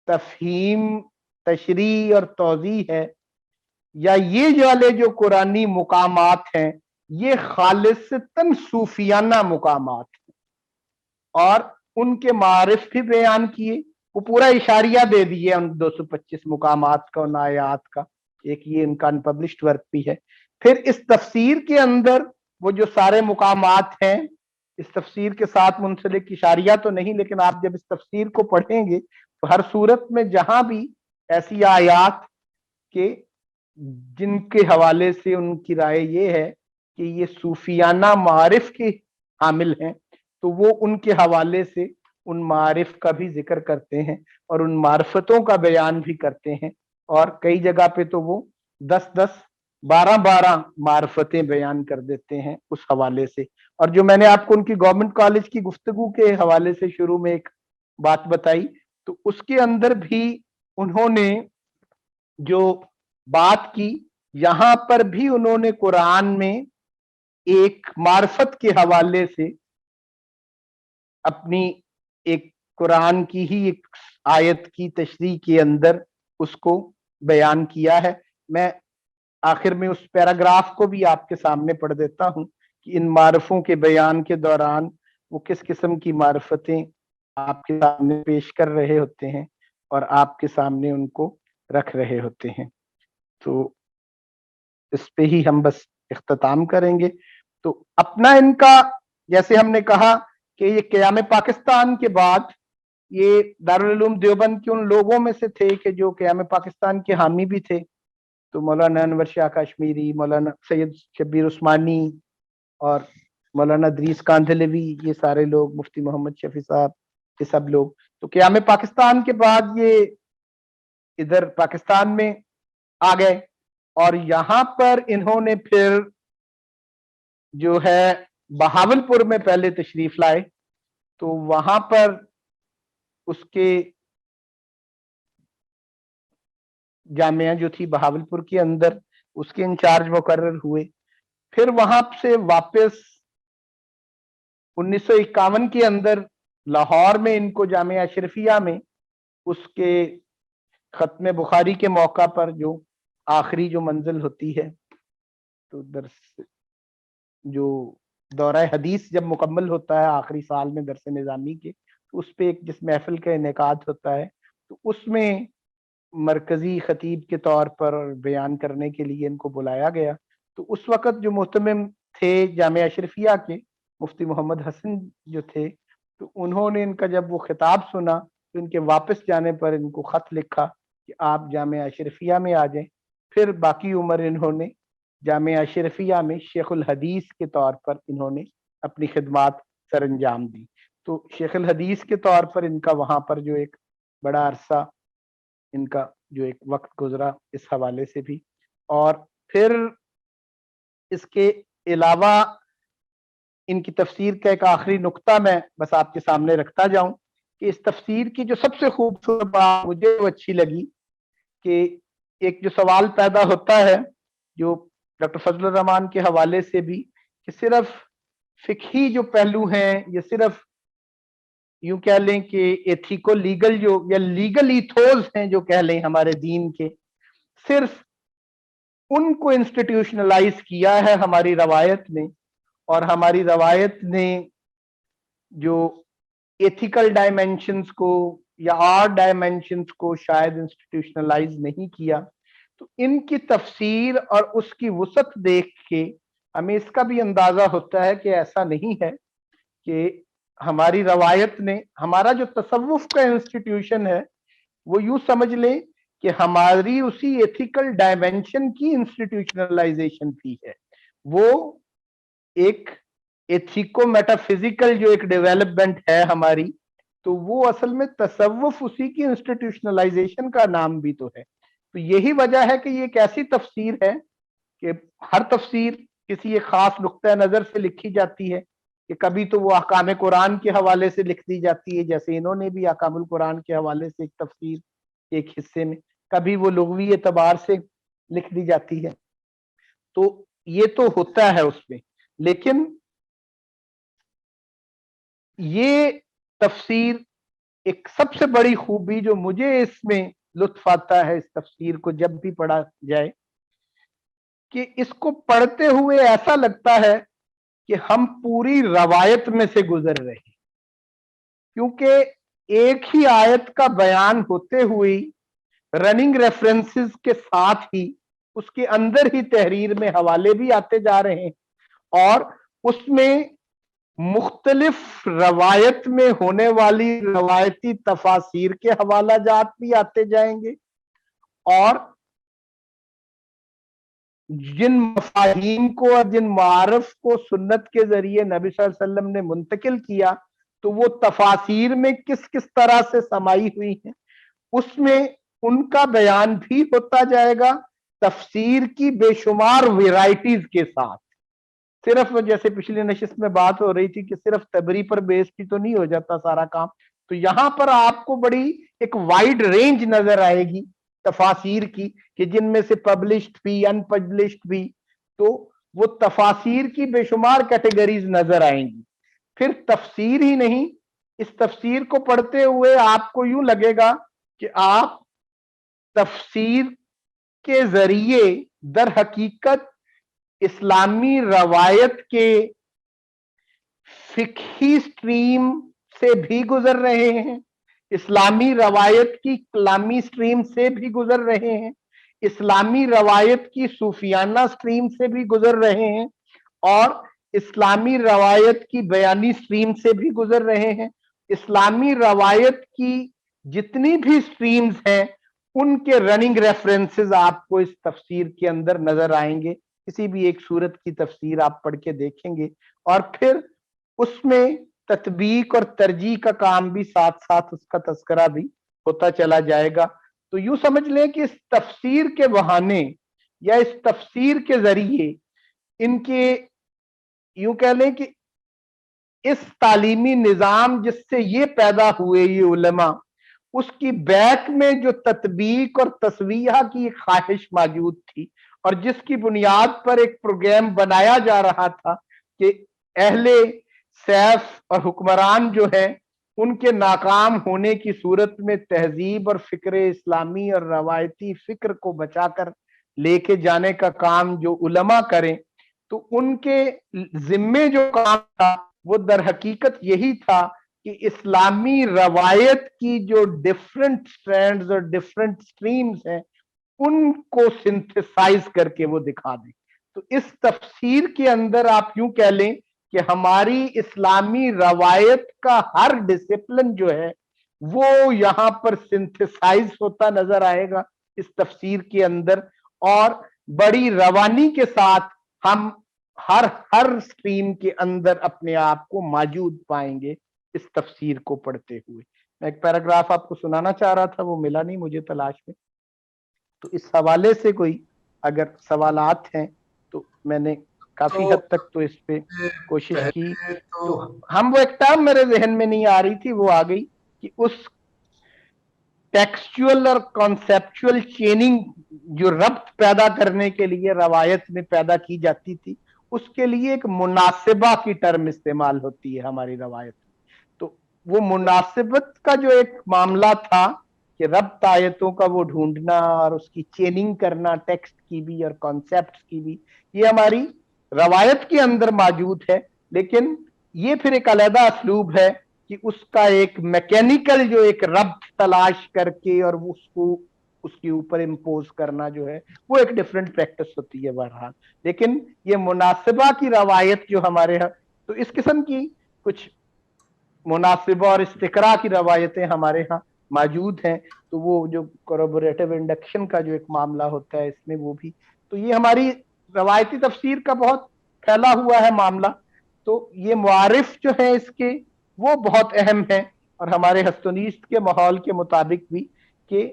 तफहीम, तशरी और तौज़ी है, या ये वाले जो कुरानी मुकामात हैं, ये खालिसतन सूफियाना मुकामात हैं और उनके मारिफ भी बयान किए। वो पूरा इशारिया दे दिए उन 225 मुकामात का, उन आयात का। एक ये इनका अनपब्लिश्ड वर्क भी है। फिर इस तफसीर के अंदर वो जो सारे मुकामात हैं, इस तफसीर के साथ मुंसलिक इशारिया तो नहीं, लेकिन आप जब इस तफसीर को पढ़ेंगे तो हर सूरत में जहां भी ऐसी आयात के जिनके हवाले से उनकी राय ये है कि ये सूफियाना मारिफ के हामिल हैं, तो वो उनके हवाले से उन मारिफ का भी जिक्र करते हैं और उन मार्फतों का बयान भी करते हैं। और कई जगह पे तो वो 10-10, 12-12 मार्फतें बयान कर देते हैं उस हवाले से। और जो मैंने आपको उनकी गवर्नमेंट कॉलेज की गुफ्तगू के हवाले से शुरू में एक बात बताई, तो उसके अंदर भी उन्होंने जो बात की, यहां पर भी उन्होंने कुरान में एक मार्फत के हवाले से अपनी एक कुरान की ही एक आयत की तशरीह के अंदर उसको बयान किया है। मैं आखिर में उस पैराग्राफ को भी आपके सामने पढ़ देता हूं कि इन मारफों के बयान के दौरान वो किस किस्म की मार्फतें आपके सामने पेश कर रहे होते हैं और आपके सामने उनको रख रहे होते हैं। तो इस पे ही हम बस इख्तिताम करेंगे। तो अपना इनका, जैसे हमने कहा कि ये क़याम पाकिस्तान के बाद ये दारुल उलूम देवबंद के उन लोगों में से थे कि जो क़याम पाकिस्तान के हामी भी थे। तो मौलाना अनवर शाह कश्मीरी, मौलाना सैयद शब्बीर उस्मानी और मौलाना इदरीस कांधलवी, ये सारे लोग, मुफ्ती मोहम्मद शफी साहब, ये सब लोग तो क़याम पाकिस्तान के बाद ये इधर पाकिस्तान में आ गए और यहां पर इन्होंने फिर जो है बहावलपुर में पहले तशरीफ लाए। तो वहां पर उसके जामिया जो थी बहावलपुर के अंदर, उसके इंचार्ज मुकर्रर हुए। फिर वहां से वापस 1951 के अंदर लाहौर में इनको जामिया अशरफिया में उसके खत्म बुखारी के मौका पर जो आखिरी जो मंजिल होती है, तो दर्स जो दौरा हदीस जब मुकम्मल होता है आखिरी साल में दरस निज़ामी के, तो उस पे एक जिस महफिल का इनेकाद होता है, तो उसमें मरकजी खतीब के तौर पर बयान करने के लिए इनको बुलाया गया। तो उस वक़्त जो मुहतमिम थे जामिया अशरफिया के, मुफ्ती मोहम्मद हसन जो थे, तो उन्होंने इनका जब वो खिताब सुना तो इनके वापस जाने पर इनको ख़त लिखा कि आप जामिया अशरफिया में आ जाएं। फिर बाकी उम्र इन्होंने जामिया अशरफिया में शेखुल हदीस के तौर पर इन्होंने अपनी खिदमात सर अंजाम दी। तो शेखुल हदीस के तौर पर इनका वहाँ पर जो एक बड़ा अरसा इनका जो एक वक्त गुजरा इस हवाले से भी। और फिर इसके अलावा इनकी तफसीर का एक आखिरी नुक्ता मैं बस आपके सामने रखता जाऊं कि इस तफसीर की जो सबसे खूबसूरत बात मुझे वो अच्छी लगी कि एक जो सवाल पैदा होता है जो डॉक्टर फजलुर रहमान के हवाले से भी, कि सिर्फ फिक्ही जो पहलू हैं, ये सिर्फ यूं कह लें कि एथिको लीगल जो या लीगल इथोस हैं जो कह लें हमारे दीन के, सिर्फ उनको इंस्टीट्यूशनलाइज किया है हमारी रवायत ने। और हमारी रवायत ने जो एथिकल डायमेंशंस को या और डायमेंशंस को शायद इंस्टीट्यूशनलाइज नहीं किया। तो इनकी तफसीर और उसकी वसत देख के हमें इसका भी अंदाजा होता है कि ऐसा नहीं है कि हमारी रवायत ने, हमारा जो तसव्वुफ का इंस्टीट्यूशन है वो यूं समझ लें कि हमारी उसी एथिकल डायमेंशन की इंस्टीट्यूशनलाइजेशन भी है। वो एक एथिको मेटाफिजिकल जो एक डेवलपमेंट है हमारी, तो वो असल में तसव्वुफ उसी की इंस्टीट्यूशनलाइजेशन का नाम भी तो है। तो यही वजह है कि ये एक ऐसी तफसीर है कि हर तफसीर किसी एक खास नुक्ता नजर से लिखी जाती है, कि कभी तो वो अहकाम कुरान के हवाले से लिख दी जाती है, जैसे इन्होंने भी अहकामुल कुरान के हवाले से एक तफसीर एक हिस्से में, कभी वो लुग़वी एतबार से लिख दी जाती है। तो ये तो होता है उसमें, लेकिन ये तफसीर एक सबसे बड़ी खूबी जो मुझे इसमें लुत्फ आता है इस तफसीर को जब भी पढ़ा जाए, कि इसको पढ़ते हुए ऐसा लगता है कि हम पूरी रवायत में से गुजर रहे हैं, क्योंकि एक ही आयत का बयान होते हुए रनिंग रेफरेंसेस के साथ ही उसके अंदर ही तहरीर में हवाले भी आते जा रहे हैं और उसमें मुख्तलिफ रवायत में होने वाली रवायती तफासीर के हवाला जात भी आते जाएंगे और जिन मफाहीम को और जिन मारफ को सुन्नत के जरिए नबी सल्लल्लाहु अलैहि वसल्लम ने मुंतकिल किया, तो वो तफासीर में किस किस तरह से समाई हुई है उसमें उनका बयान भी होता जाएगा, तफसीर की बेशुमार वेराइटीज के साथ। सिर्फ जैसे पिछली नशिस्त में बात हो रही थी कि सिर्फ तबरी पर बेस भी तो नहीं हो जाता सारा काम, तो यहां पर आपको बड़ी एक वाइड रेंज नजर आएगी तफासीर की, कि जिनमें से पब्लिश्ड भी अनपब्लिश्ड भी, तो वो तफासीर की बेशुमार कैटेगरीज नजर आएंगी। फिर तफसीर ही नहीं, इस तफसीर को पढ़ते हुए आपको यूं लगेगा कि आप तफसीर के जरिए दर हकीकत इस्लामी रवायत के फिक्ही स्ट्रीम से भी गुजर रहे हैं, इस्लामी रवायत की कलामी स्ट्रीम से भी गुजर रहे हैं, इस्लामी रवायत की सूफियाना स्ट्रीम से भी गुजर रहे हैं और इस्लामी रवायत की बयानी स्ट्रीम से भी गुजर रहे हैं। इस्लामी रवायत की जितनी भी स्ट्रीम्स हैं उनके रनिंग रेफरेंसेस आपको इस तफसीर के अंदर नजर आएंगे। किसी भी एक सूरत की तफसीर आप पढ़ के देखेंगे और फिर उसमें तत्बीक और तरजीह का काम भी साथ साथ उसका तस्करा भी होता चला जाएगा। तो यूं समझ लें कि इस तफसीर के बहाने या इस तफसीर के जरिए इनके यूं कह लें कि इस तालीमी निजाम जिससे ये पैदा हुए ये उलमा, उसकी बैक में जो तत्बीक और तस्वीहा की एक ख्वाहिश मौजूद थी और जिसकी बुनियाद पर एक प्रोग्राम बनाया जा रहा था कि अहले सैफ और हुक्मरान जो है उनके नाकाम होने की सूरत में तहजीब और फिक्र इस्लामी और रवायती फिक्र को बचाकर लेके जाने का काम जो उलमा करें, तो उनके जिम्मे जो काम था वो दर हकीकत यही था कि इस्लामी रवायत की जो डिफरेंट स्ट्रैंड्स और डिफरेंट स्ट्रीम्स हैं उनको सिंथेसाइज करके वो दिखा दें। तो इस तफसीर के अंदर आप यूं कह लें कि हमारी इस्लामी रवायत का हर डिसिप्लिन जो है वो यहां पर सिंथेसाइज होता नजर आएगा इस तफसीर के अंदर और बड़ी रवानी के साथ हम हर हर स्ट्रीम के अंदर अपने आप को मौजूद पाएंगे इस तफसीर को पढ़ते हुए। मैं एक पैराग्राफ आपको सुनाना चाह रहा था, वो मिला नहीं मुझे तलाश में, तो इस हवाले से कोई अगर सवालात हैं तो मैंने काफी हद तक तो इस पे कोशिश की। तो हम वो एक टर्म मेरे जहन में नहीं आ रही थी, वो आ गई कि उस टेक्सचुअल और कॉन्सेप्चुअल चेनिंग जो रब्त पैदा करने के लिए रवायत में पैदा की जाती थी, उसके लिए एक मुनासिबा की टर्म इस्तेमाल होती है हमारी रवायत में। तो वो मुनासिबत का जो एक मामला था कि रब्त आयतों का वो ढूंढना और उसकी चेनिंग करना टेक्स्ट की भी और कॉन्सेप्ट की भी, ये हमारी रवायत के अंदर मौजूद है, लेकिन ये फिर एक अलग असलूब है कि उसका एक मैकेनिकल जो एक रब्त तलाश करके और उसको اس के ऊपर इम्पोज करना जो है वो एक डिफरेंट प्रैक्टिस होती है बहरहाल। लेकिन ये मुनासिबा की रवायत जो हमारे यहाँ, तो इस किस्म की कुछ मुनासिबा और इस्तिकरा की रवायतें हमारे यहाँ मौजूद हैं। तो वो जो कोरोबोरेटिव इंडक्शन का जो एक मामला होता है इसमें वो भी, तो ये हमारी रवायती तफसीर का बहुत फैला हुआ है मामला। तो ये मुआरिफ जो है इसके वो बहुत अहम है, और हमारे हस्तनीस्त के माहौल के मुताबिक भी कि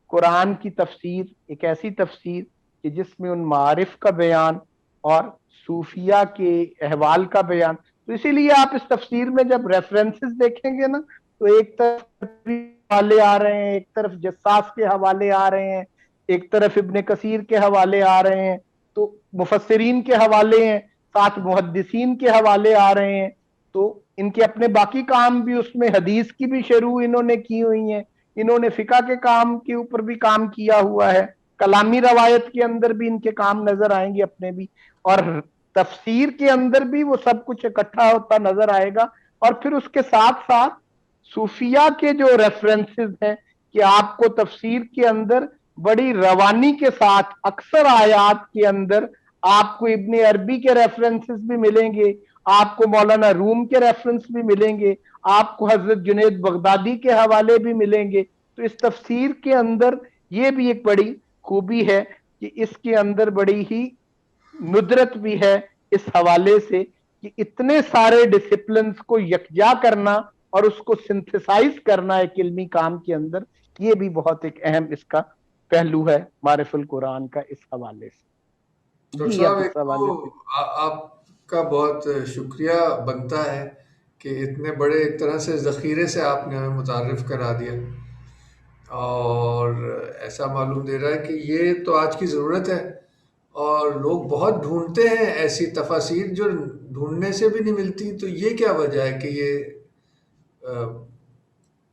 कुरान की तफसीर एक ऐसी तफसीर कि जिसमें उन मारिफ का बयान और सूफिया के अहवाल का बयान। तो इसीलिए आप इस तफसीर में जब रेफरेंसेस देखेंगे ना, तो एक तरफ हवाले आ रहे हैं, एक तरफ जस्सास के हवाले आ रहे हैं, एक तरफ इब्ने कसीर के हवाले आ रहे हैं, तो मुफस्सिरीन के हवाले हैं, साथ मुहद्दिसीन के हवाले आ रहे हैं। तो इनके अपने बाकी काम भी, उसमें हदीस की भी शुरू इन्होंने की हुई है, इन्होंने फिका के काम के ऊपर भी काम किया हुआ है, कलामी रवायत के अंदर भी इनके काम नजर आएंगे अपने भी, और तफसीर के अंदर भी वो सब कुछ इकट्ठा होता नजर आएगा। और फिर उसके साथ साथ सूफिया के जो रेफरेंसेस हैं कि आपको तफसीर के अंदर बड़ी रवानी के साथ अक्सर आयात के अंदर आपको इब्ने अरबी के रेफरेंसेस भी मिलेंगे, आपको मौलाना रूम के रेफरेंस भी मिलेंगे, आपको हजरत जुनैद बगदादी के हवाले भी मिलेंगे। तो इस तफसीर के अंदर ये भी एक बड़ी खूबी है कि इसके अंदर बड़ी ही नुदरत भी है इस हवाले से कि इतने सारे डिसिप्लिन को यकजा करना और उसको सिंथेसाइज करना एक इल्मी काम के अंदर, ये भी बहुत एक अहम इसका पहलू है मारिफुल कुरान का इस हवाले से। डॉक्टर जी, साहब, अब एक इस हवाले से तो आपका बहुत शुक्रिया बनता है कि इतने बड़े एक तरह से ज़ख़ीरे से आपने हमें मुतारिफ़ करा दिया, और ऐसा मालूम दे रहा है कि ये तो आज की ज़रूरत है, और लोग बहुत ढूंढते हैं ऐसी तफासिर जो ढूंढने से भी नहीं मिलती। तो ये क्या वजह है कि ये अ,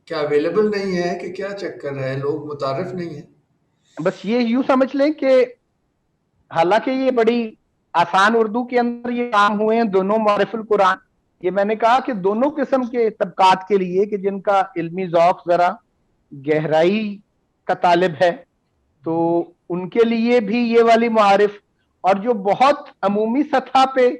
क्या अवेलेबल नहीं है, कि क्या चक्कर है, लोग मुतारिफ नहीं है? बस ये यूं समझ लें कि हालांकि ये बड़ी आसान उर्दू के अंदर ये काम हुए हैं दोनों मारिफुल कुरान। ये मैंने कहा कि दोनों किस्म के तबकात के लिए कि जिनका इल्मी ज़ौक़ जरा गहराई का तालिब है, तो उनके लिए भी ये वाली मारिफ, और जो बहुत अमूमी सतह पे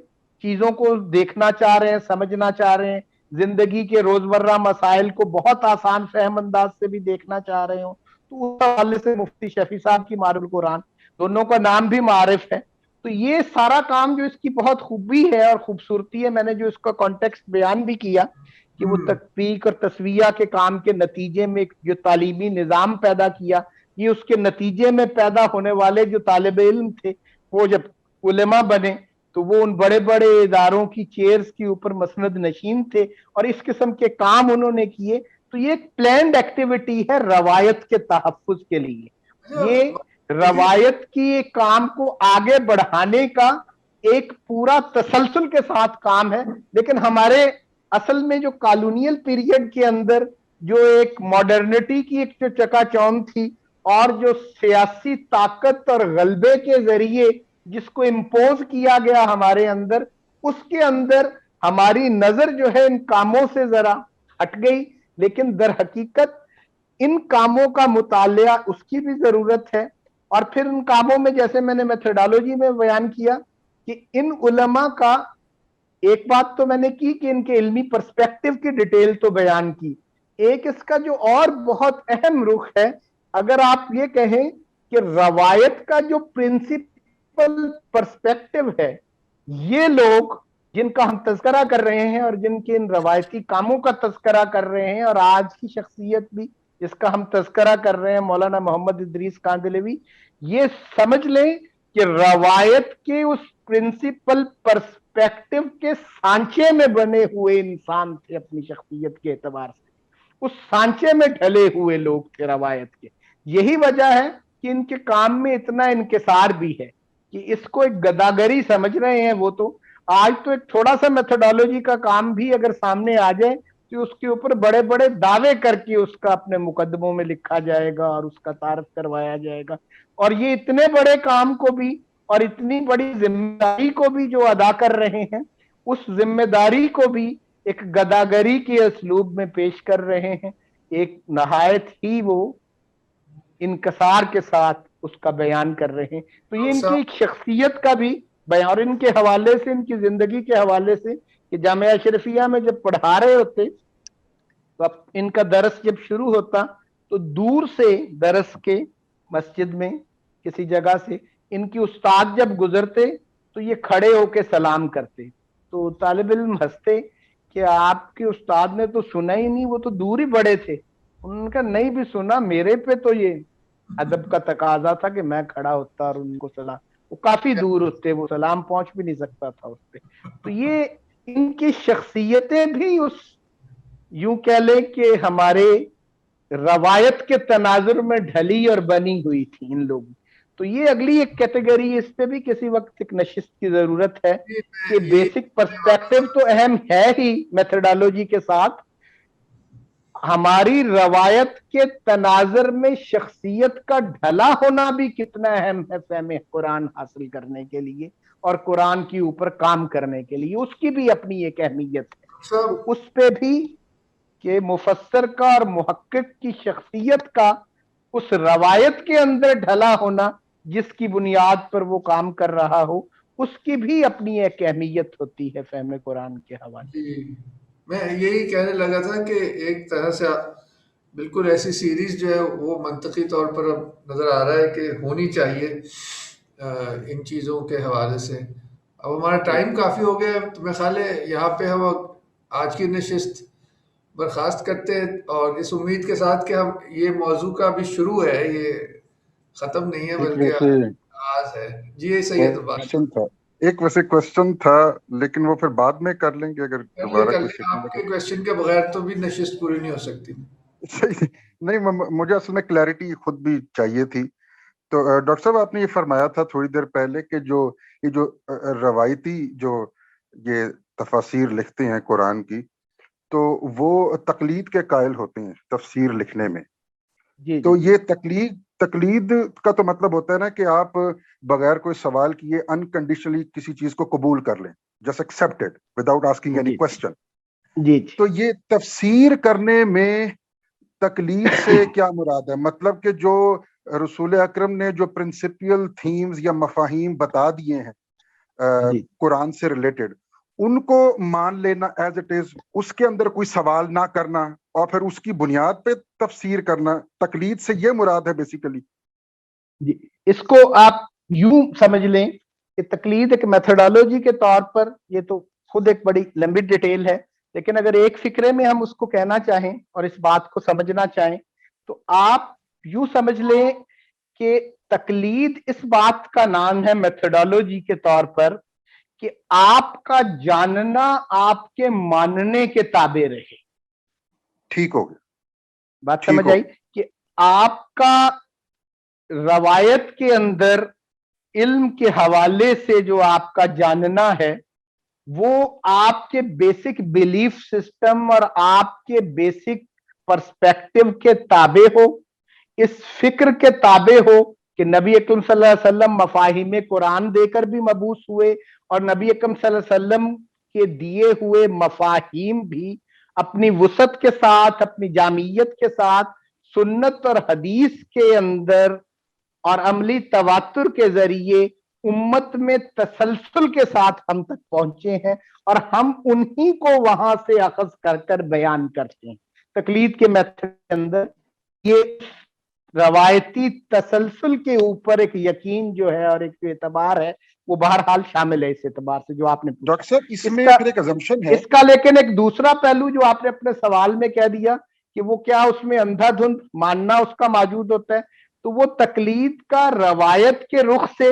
चीजों को देखना चाह रहे हैं, समझना चाह रहे हैं, जिंदगी के रोजमर्रा मसाइल को बहुत आसान फहम अंदाज से भी देखना चाह रहे हो, तो उस हवाले से मुफ्ती शफी साहब की मारिफुल कुरान, दोनों का नाम भी मारिफ है। तो ये सारा काम जो इसकी बहुत खूबी है और खूबसूरती है, मैंने जो इसका कॉन्टेक्स्ट बयान भी किया कि वो हम्म। तकफीक और तस्विया के काम के नतीजे में जो तालीमी निज़ाम पैदा किया, ये उसके नतीजे में पैदा होने वाले जो तालिब इल्म थे वो जब उलेमा बने तो वो उन बड़े बड़े इदारों की चेयर्स के ऊपर मसनद नशीन थे और इस किस्म के काम उन्होंने किए। तो ये एक प्लान्ड एक्टिविटी है रवायत के तहफ़्फ़ुज़ के लिए, अच्छा, ये देखिए, रवायत की काम को आगे बढ़ाने का एक पूरा तसलसल के साथ काम है। लेकिन हमारे असल में जो कॉलोनियल पीरियड के अंदर जो एक मॉडर्निटी की एक जो चकाचौंध थी और जो सियासी ताकत और गलबे के जरिए जिसको इम्पोज किया गया हमारे अंदर, उसके अंदर हमारी नजर जो है इन कामों से जरा हट गई। लेकिन दर हकीकत इन कामों का मुतालिया उसकी भी जरूरत है। और फिर उन कामों में जैसे मैंने मेथोडोलॉजी में बयान किया कि इन उलमा का, एक बात तो मैंने की कि इनके इल्मी पर्सपेक्टिव की डिटेल तो बयान की, एक इसका जो और बहुत अहम रुख है, अगर आप ये कहें कि रवायत का जो प्रिंसिपल पर्सपेक्टिव है, ये लोग जिनका हम तस्करा कर रहे हैं और जिनके इन रवायती कामों का तस्करा कर रहे हैं, और आज की शख्सियत भी जिसका हम तस्करा कर रहे हैं मौलाना मोहम्मद इदरीस कांदलवी, ये समझ लें कि रवायत के उस प्रिंसिपल पर्सपेक्टिव के सांचे में बने हुए इंसान थे अपनी शख्सियत के एतबार से, उस सांचे में ढले हुए लोग थे रवायत के। यही वजह है कि इनके काम में इतना इनकिसार भी है कि इसको एक गदागरी समझ रहे हैं वो। तो आज तो एक थोड़ा सा मेथोडोलॉजी का काम भी अगर सामने आ जाए तो उसके ऊपर बड़े बड़े दावे करके उसका अपने मुकदमों में लिखा जाएगा और उसका तारफ करवाया जाएगा। और ये इतने बड़े काम को भी और इतनी बड़ी जिम्मेदारी को भी जो अदा कर रहे हैं, उस जिम्मेदारी को भी एक गदागरी के असलूब में पेश कर रहे हैं। एक नहायत ही वो انکسار کے ساتھ اس کا بیان کر رہے ہیں. تو یہ ان کی ایک شخصیت کا بھی بیان, اور ان کے حوالے سے, ان کی زندگی کے حوالے سے, کہ جامعہ اشرفیہ میں جب پڑھا رہے ہوتے تو اب ان کا درس جب شروع ہوتا تو دور سے درس کے مسجد میں کسی جگہ سے ان کی استاد جب گزرتے تو یہ کھڑے ہو کے سلام کرتے. تو طالب علم ہنستے کہ آپ کے استاد نے تو سنا ہی نہیں, وہ تو دور ہی بڑے تھے. ان کا نہیں بھی سنا, میرے پہ تو یہ ادب کا تقاضا تھا کہ میں کھڑا ہوتا اور ان کو سلام, وہ کافی دور ہوتے, وہ سلام پہنچ بھی نہیں سکتا تھا اس پہ. تو یہ ان کی شخصیتیں بھی اس, یوں کہہ لیں کہ ہمارے روایت کے تناظر میں ڈھلی اور بنی ہوئی تھی ان لوگوں. تو یہ اگلی ایک کیٹیگری, اس پہ بھی کسی وقت ایک نشست کی ضرورت ہے کہ بیسک پرسپیکٹو تو اہم ہے ہی میتھڈالوجی کے ساتھ, ہماری روایت کے تناظر میں شخصیت کا ڈھلا ہونا بھی کتنا اہم ہے فہم قرآن حاصل کرنے کے لیے اور قرآن کے اوپر کام کرنے کے لیے. اس کی بھی اپنی ایک اہمیت ہے. تو اس پہ بھی کہ مفسر کا اور محقق کی شخصیت کا اس روایت کے اندر ڈھلا ہونا جس کی بنیاد پر وہ کام کر رہا ہو, اس کی بھی اپنی ایک اہمیت ہوتی ہے فہم قرآن کے حوالے. میں یہی کہنے لگا تھا کہ ایک طرح سے بالکل ایسی سیریز جو ہے وہ منطقی طور پر اب نظر آ رہا ہے کہ ہونی چاہیے ان چیزوں کے حوالے سے. اب ہمارا ٹائم کافی ہو گیا, تو میرا خیال ہے یہاں پہ ہم آج کی نشست برخاست کرتے ہیں, اور اس امید کے ساتھ کہ ہم یہ موضوع کا بھی شروع ہے, یہ ختم نہیں ہے بلکہ آغاز ہے. جی سید عباس ایک ویسے کوشچن تھا, لیکن وہ پھر بعد میں کر لیں گے اگر دوبارہ کر لیں. آپ کے کوشچن کے بغیر تو بھی نشست پوری نہیں ہو سکتی. نہیں, مجھے اصل میں کلیئرٹی خود بھی چاہیے تھی. تو ڈاکٹر صاحب آپ نے یہ فرمایا تھا تھوڑی دیر پہلے کہ یہ جو روایتی جو یہ تفاسیر لکھتے ہیں قرآن کی, تو وہ تقلید کے قائل ہوتے ہیں تفسیر لکھنے میں. تو یہ تقلید کا تو مطلب ہوتا ہے نا کہ آپ بغیر کوئی سوال کیے انکنڈیشنلی کسی چیز کو قبول کر لیں, just expected without asking any question. تو یہ تفسیر کرنے میں تقلید سے کیا مراد ہے؟ مطلب کہ جو رسول اکرم نے جو پرنسپل تھیمز یا مفاہیم بتا دیے ہیں قرآن سے ریلیٹڈ, ان کو مان لینا ایز اٹ از, اس کے اندر کوئی سوال نہ کرنا اور پھر اس کی بنیاد پہ تفسیر کرنا, تقلید سے یہ مراد ہے بیسیکلی؟ جی, اس کو آپ یوں سمجھ لیں کہ تقلید ایک میتھڈالوجی کے طور پر, یہ تو خود ایک بڑی لمبی ڈیٹیل ہے, لیکن اگر ایک فکرے میں ہم اس کو کہنا چاہیں اور اس بات کو سمجھنا چاہیں تو آپ یوں سمجھ لیں کہ تقلید اس بات کا نام ہے میتھڈالوجی کے طور پر کہ آپ کا جاننا آپ کے ماننے کے تابع رہے. ٹھیک ہو گیا, بات سمجھ آئی کہ آپ کا روایت کے اندر علم کے حوالے سے جو آپ کا جاننا ہے وہ آپ کے بیسک بیلیف سسٹم اور آپ کے بیسک پرسپیکٹو کے تابع ہو, اس فکر کے تابع ہو کہ نبی اکرم صلی اللہ علیہ وسلم مفاہیم قرآن دے کر بھی مبعوث ہوئے اور نبی اکرم صلی اللہ علیہ وسلم کے دیے ہوئے مفاہیم بھی اپنی وسعت کے ساتھ, اپنی جامعیت کے ساتھ سنت اور حدیث کے اندر اور عملی تواتر کے ذریعے امت میں تسلسل کے ساتھ ہم تک پہنچے ہیں, اور ہم انہی کو وہاں سے اخذ کر کر بیان کرتے ہیں. تقلید کے میتھڈ کے اندر یہ روایتی تسلسل کے اوپر ایک یقین جو ہے اور ایک اعتبار ہے وہ بہرحال شامل ہے. اس اعتبار سے جو آپ نے ڈاکٹر صاحب اس میں پھر ایک assumption ہے, اس کا لیکن ایک دوسرا پہلو جو آپ نے اپنے سوال میں کہہ دیا کہ وہ کیا اس میں اندھا دھند ماننا اس کا موجود ہوتا ہے, تو وہ تقلید کا روایت کے رخ سے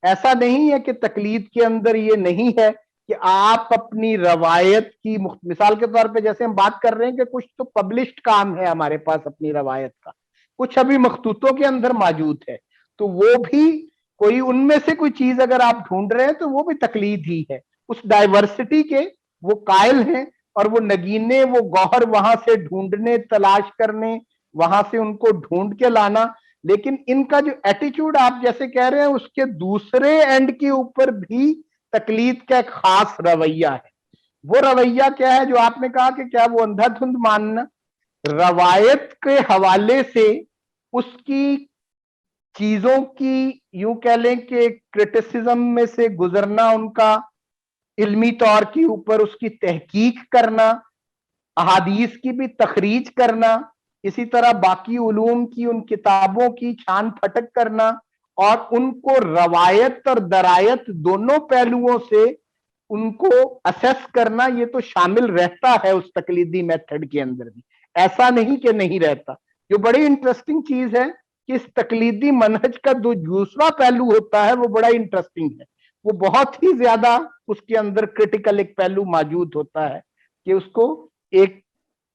ایسا نہیں ہے کہ تقلید کے اندر یہ نہیں ہے کہ آپ اپنی روایت کی, مثال کے طور پہ جیسے ہم بات کر رہے ہیں کہ کچھ تو پبلشڈ کام ہے ہمارے پاس اپنی روایت کا, کچھ ابھی مخطوطوں کے اندر موجود ہے, تو وہ بھی کوئی ان میں سے کوئی چیز اگر آپ ڈھونڈ رہے ہیں تو وہ بھی تقلید ہی ہے. اس ڈائیورسٹی کے وہ قائل ہیں اور وہ نگینے, وہ گوہر وہاں سے ڈھونڈنے, تلاش کرنے, وہاں سے ان کو ڈھونڈ کے لانا. لیکن ان کا جو ایٹیچیوڈ آپ جیسے کہہ رہے ہیں اس کے دوسرے اینڈ کے اوپر بھی تقلید کا ایک خاص رویہ ہے. وہ رویہ کیا ہے جو آپ نے کہا کہ کیا وہ اندھا دھند ماننا, روایت کے حوالے سے اس کی چیزوں کی یوں کہہ لیں کہ کرٹیسزم میں سے گزرنا، ان کا علمی طور کے اوپر اس کی تحقیق کرنا، احادیث کی بھی تخریج کرنا، اسی طرح باقی علوم کی ان کتابوں کی چھان پھٹک کرنا، اور ان کو روایت اور درایت دونوں پہلوؤں سے ان کو اسیس کرنا، یہ تو شامل رہتا ہے اس تقلیدی میتھڈ کے اندر بھی، ایسا نہیں کہ نہیں رہتا۔ جو بڑی انٹرسٹنگ چیز ہے کہ اس تقلیدی منہج کا جو دوسرا پہلو ہوتا ہے وہ بڑا انٹرسٹنگ ہے، وہ بہت ہی زیادہ اس کے اندر کرٹیکل ایک پہلو موجود ہوتا ہے کہ اس کو ایک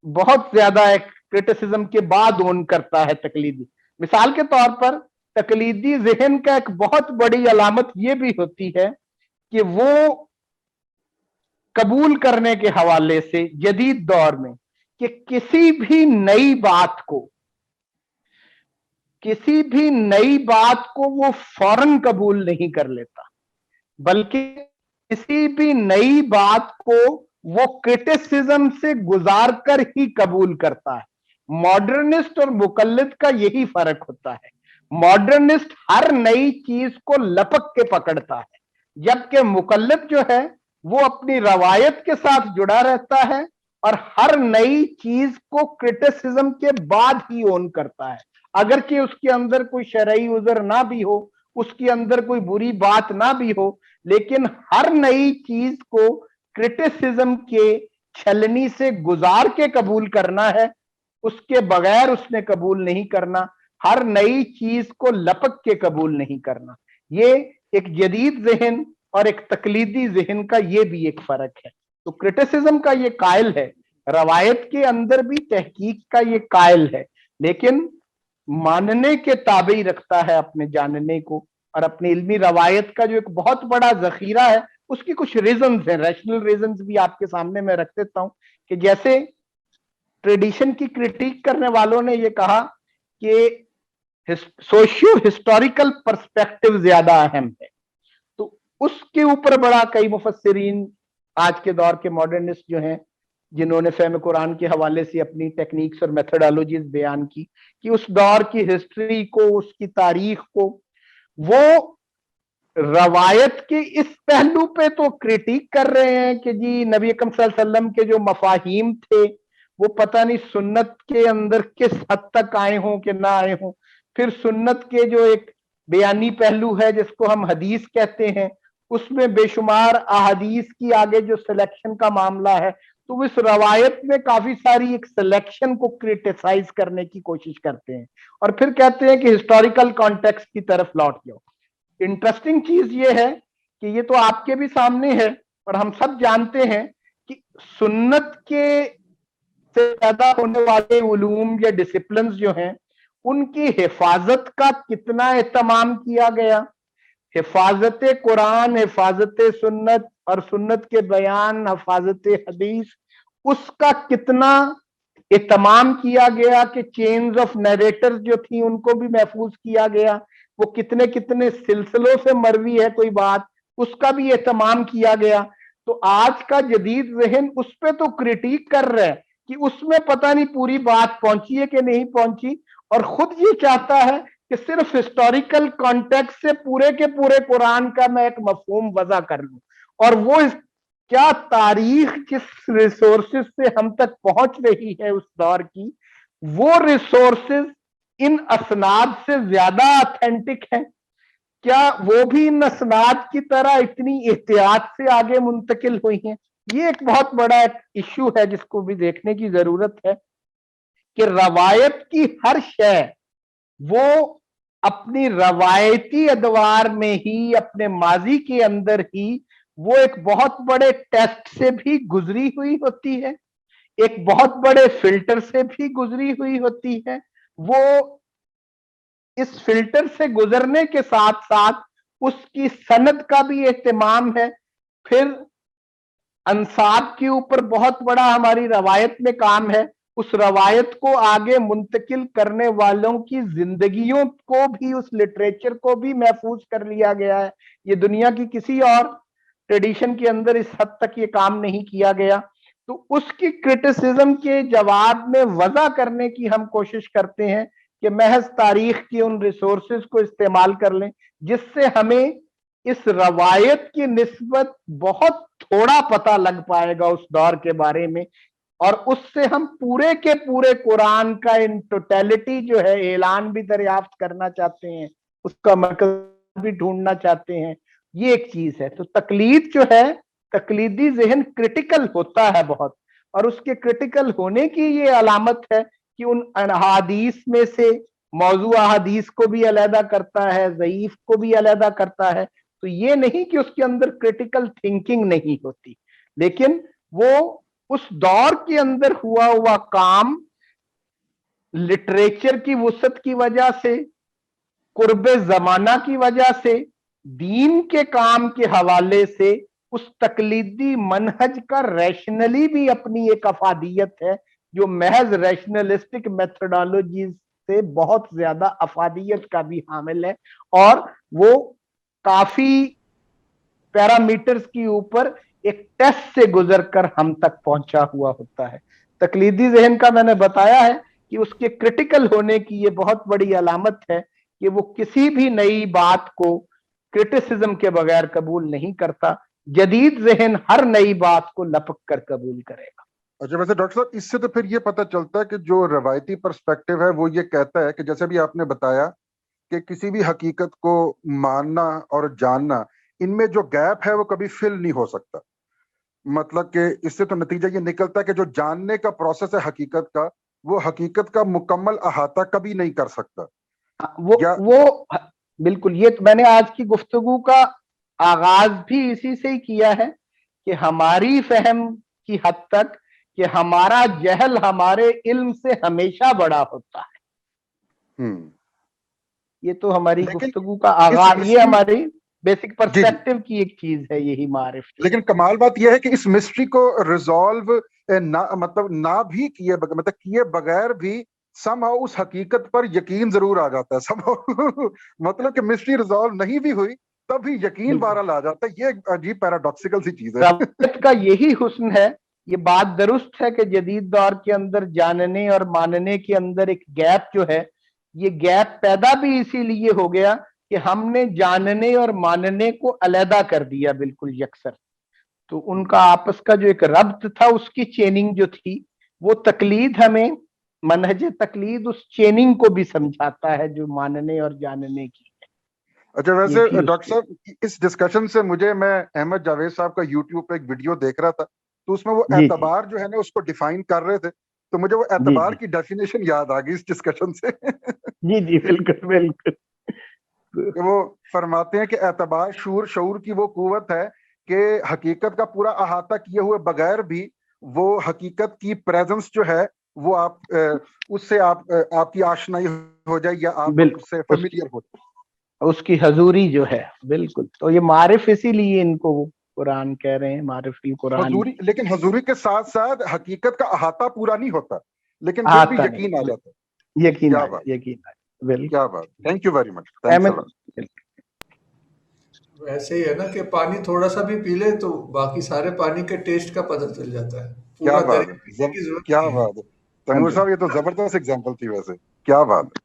بہت زیادہ ایک کرٹیسزم کے بعد اون کرتا ہے تقلیدی۔ مثال کے طور پر تقلیدی ذہن کا ایک بہت بڑی علامت یہ بھی ہوتی ہے کہ وہ قبول کرنے کے حوالے سے جدید دور میں کہ کسی بھی نئی بات کو وہ فوراً قبول نہیں کر لیتا، بلکہ کسی بھی نئی بات کو وہ کرٹیسزم سے گزار کر ہی قبول کرتا ہے۔ ماڈرنسٹ اور مقلد کا یہی فرق ہوتا ہے۔ ماڈرنسٹ ہر نئی چیز کو لپک کے پکڑتا ہے، جبکہ مقلد جو ہے وہ اپنی روایت کے ساتھ جڑا رہتا ہے اور ہر نئی چیز کو کرٹیسزم کے بعد ہی اون کرتا ہے، اگرچہ اس کے اندر کوئی شرعی عذر نہ بھی ہو، اس کے اندر کوئی بری بات نہ بھی ہو، لیکن ہر نئی چیز کو کرٹیسزم کے چھلنی سے گزار کے قبول کرنا ہے، اس کے بغیر اس نے قبول نہیں کرنا، ہر نئی چیز کو لپک کے قبول نہیں کرنا۔ یہ ایک جدید ذہن اور ایک تقلیدی ذہن کا یہ بھی ایک فرق ہے۔ تو کرٹیسزم کا یہ قائل ہے، روایت کے اندر بھی تحقیق کا یہ قائل ہے، لیکن ماننے کے تابع ہی رکھتا ہے اپنے جاننے کو، اور اپنی علمی روایت کا جو ایک بہت بڑا ذخیرہ ہے اس کی کچھ ریزنز ہیں، ریشنل ریزنز بھی آپ کے سامنے میں رکھ دیتا ہوں، کہ جیسے ٹریڈیشن کی کرٹیک کرنے والوں نے یہ کہا کہ سوشیو ہسٹوریکل پرسپیکٹو زیادہ اہم ہے، تو اس کے اوپر بڑا کئی مفسرین آج کے دور کے ماڈرنسٹ جو ہیں جنہوں نے فہم قرآن کے حوالے سے اپنی ٹیکنیکس اور میتھڈالوجیز بیان کی کہ اس دور کی ہسٹری کو، اس کی تاریخ کو وہ روایت کے اس پہلو پہ تو کرٹیک کر رہے ہیں کہ جی نبی اکرم صلی اللہ علیہ وسلم کے جو مفاہیم تھے وہ پتہ نہیں سنت کے اندر کس حد تک آئے ہوں کہ نہ آئے ہوں، پھر سنت کے جو ایک بیانی پہلو ہے جس کو ہم حدیث کہتے ہیں، اس میں بے شمار احادیث کی آگے جو سلیکشن کا معاملہ ہے، تو اس روایت میں کافی ساری ایک سلیکشن کو کرٹیسائز کرنے کی کوشش کرتے ہیں، اور پھر کہتے ہیں کہ ہسٹوریکل کانٹیکسٹ کی طرف لوٹ جاؤ۔ انٹرسٹنگ چیز یہ ہے کہ یہ تو آپ کے بھی سامنے ہے اور ہم سب جانتے ہیں کہ سنت کے سے پیدا ہونے والے علوم یا ڈسپلنز جو ہیں ان کی حفاظت کا کتنا اہتمام کیا گیا، حفاظت قرآن، حفاظت سنت اور سنت کے بیان، حفاظت حدیث، اس کا کتنا اہتمام کیا گیا کہ چینز آف نیریٹر جو تھی ان کو بھی محفوظ کیا گیا، وہ کتنے کتنے سلسلوں سے مروی ہے کوئی بات، اس کا بھی اہتمام کیا گیا۔ تو آج کا جدید ذہن اس پہ تو کرٹیک کر رہا ہے کہ اس میں پتہ نہیں پوری بات پہنچی ہے کہ نہیں پہنچی، اور خود یہ چاہتا ہے کہ صرف ہسٹوریکل کانٹیکسٹ سے پورے کے پورے قرآن کا میں ایک مفہوم وضع کر لوں، اور وہ کیا تاریخ جس ریسورسز سے ہم تک پہنچ رہی ہے اس دور کی، وہ ریسورسز ان اسناد سے زیادہ اتھینٹک ہیں، کیا وہ بھی ان اسناد کی طرح اتنی احتیاط سے آگے منتقل ہوئی ہیں؟ یہ ایک بہت بڑا ایشو ہے جس کو بھی دیکھنے کی ضرورت ہے کہ روایت کی ہر شے وہ اپنی روایتی ادوار میں ہی، اپنے ماضی کے اندر ہی وہ ایک بہت بڑے ٹیسٹ سے بھی گزری ہوئی ہوتی ہے، ایک بہت بڑے فلٹر سے بھی گزری ہوئی ہوتی ہے۔ وہ اس فلٹر سے گزرنے کے ساتھ ساتھ اس کی سند کا بھی اہتمام ہے، پھر انساب کے اوپر بہت بڑا ہماری روایت میں کام ہے، اس روایت کو آگے منتقل کرنے والوں کی زندگیوں کو بھی، اس لٹریچر کو بھی محفوظ کر لیا گیا ہے۔ یہ دنیا کی کسی اور ٹریڈیشن کے اندر اس حد تک یہ کام نہیں کیا گیا۔ تو اس کی کرٹیسزم کے جواب میں وضع کرنے کی ہم کوشش کرتے ہیں کہ محض تاریخ کی ان ریسورسز کو استعمال کر لیں جس سے ہمیں اس روایت کی نسبت بہت تھوڑا پتہ لگ پائے گا اس دور کے بارے میں، اور اس سے ہم پورے کے پورے قرآن کا ان ٹوٹیلٹی جو ہے اعلان بھی دریافت کرنا چاہتے ہیں، اس کا مرکز بھی ڈھونڈنا چاہتے ہیں. یہ ایک چیز ہے. تو تقلید جو ہے، تقلیدی ذہن کرٹیکل ہوتا ہے بہت، اور اس کے کرٹیکل ہونے کی یہ علامت ہے کہ ان احادیث میں سے موضوع احادیث کو بھی علیحدہ کرتا ہے، ضعیف کو بھی علیحدہ کرتا ہے. تو یہ نہیں کہ اس کے اندر کرٹیکل تھنکنگ نہیں ہوتی، لیکن وہ اس دور کے اندر ہوا کام لٹریچر کی وسعت کی وجہ سے، قرب زمانہ کی وجہ سے، دین کے کام کے حوالے سے اس تقلیدی منہج کا ریشنلی بھی اپنی ایک افادیت ہے جو محض ریشنلسٹک میتھڈالوجیز سے بہت زیادہ افادیت کا بھی حامل ہے، اور وہ کافی پیرامیٹرز کی اوپر ایک ٹیسٹ سے گزر کر ہم تک پہنچا ہوا ہوتا ہے. تقلیدی ذہن کا میں نے بتایا ہے کہ اس کے کرٹیکل ہونے کی یہ بہت بڑی علامت ہے کہ وہ کسی بھی نئی بات کو کرٹیسزم کے بغیر قبول نہیں کرتا. جدید ذہن ہر نئی بات کو لپک کر قبول کرے گا. اچھا، ویسے ڈاکٹر صاحب اس سے تو پھر یہ پتہ چلتا ہے کہ جو روایتی پرسپیکٹو ہے وہ یہ کہتا ہے کہ جیسے بھی آپ نے بتایا کہ کسی بھی حقیقت کو ماننا اور جاننا، ان میں جو گیپ ہے وہ کبھی فل نہیں ہو سکتا. مطلب کہ اس سے تو نتیجہ یہ نکلتا ہے کہ جو جاننے کا پروسیس ہے حقیقت کا، وہ حقیقت کا مکمل احاطہ کبھی نہیں کر سکتا. وہ بالکل، یہ میں نے آج کی گفتگو کا آغاز بھی اسی سے ہی کیا ہے کہ ہماری فہم کی حد تک کہ ہمارا جہل ہمارے علم سے ہمیشہ بڑا ہوتا ہے. یہ تو ہماری گفتگو کا آغاز، یہ ہماری بیسک پرسپیکٹو کی ایک چیز ہے، یہی معرف. لیکن کمال بات یہ ہے کہ اس مسٹری کو ریزالو نہ بھی کیے بغیر بھی سم ہاؤ اس حقیقت پر یقین ضرور آ جاتا ہے. مطلب کہ مسٹری ریزالو نہیں بھی ہوئی تب بھی یقین بہرحال آ جاتا ہے. یہ عجیب پیراڈاکسیکل سی چیز ہے. روایت کا یہی حسن ہے. یہ بات درست ہے کہ جدید دور کے اندر جاننے اور ماننے کے اندر ایک گیپ جو ہے، یہ گیپ پیدا بھی اسی لیے ہو گیا کہ ہم نے جاننے اور ماننے کو علیحدہ کر دیا بالکل یکسر. تو ان کا آپس کا جو ایک ربط تھا، اس کی چیننگ جو تھی، وہ تقلید ہمیں منہج تقلید اس چیننگ کو بھی سمجھاتا ہے جو ماننے اور جاننے کی. اچھا، ویسے ڈاکٹر صاحب اس ڈسکشن سے میں احمد جاوید صاحب کا یوٹیوب پہ ایک ویڈیو دیکھ رہا تھا، تو اس میں وہ اعتبار جو ہے نا اس کو ڈیفائن کر رہے تھے، تو مجھے وہ اعتبار کی ڈیفینیشن یاد آ گئی اس ڈسکشن سے. جی بالکل بالکل. وہ فرماتے ہیں کہ اعتبار شعور کی وہ قوت ہے کہ حقیقت کا پورا احاطہ کیے ہوئے بغیر بھی وہ حقیقت کی پریزنس جو ہے وہ آپ اس سے آپ کی آشنائی ہو جائے یا آپ اس سے فیملیئر ہو جائے، اس کی حضوری جو ہے. بالکل. تو یہ معرف اسی لیے ان کو قرآن کہہ رہے ہیں، معرف القرآن. حضوری، لیکن حضوری کے ساتھ ساتھ حقیقت کا احاطہ پورا نہیں ہوتا، لیکن پھر بھی یقین آ جاتا ہے. یقین کیا بات. Thank you very much. ویسے ہی ہے نا کہ پانی تھوڑا سا بھی پی لے تو باقی سارے پانی کے ٹیسٹ کا پتہ چل جاتا ہے. کیا بات ہے، کیا بات ہے تیمور صاحب، یہ تو زبردست ایگزامپل تھی. ویسے کیا بات ہے.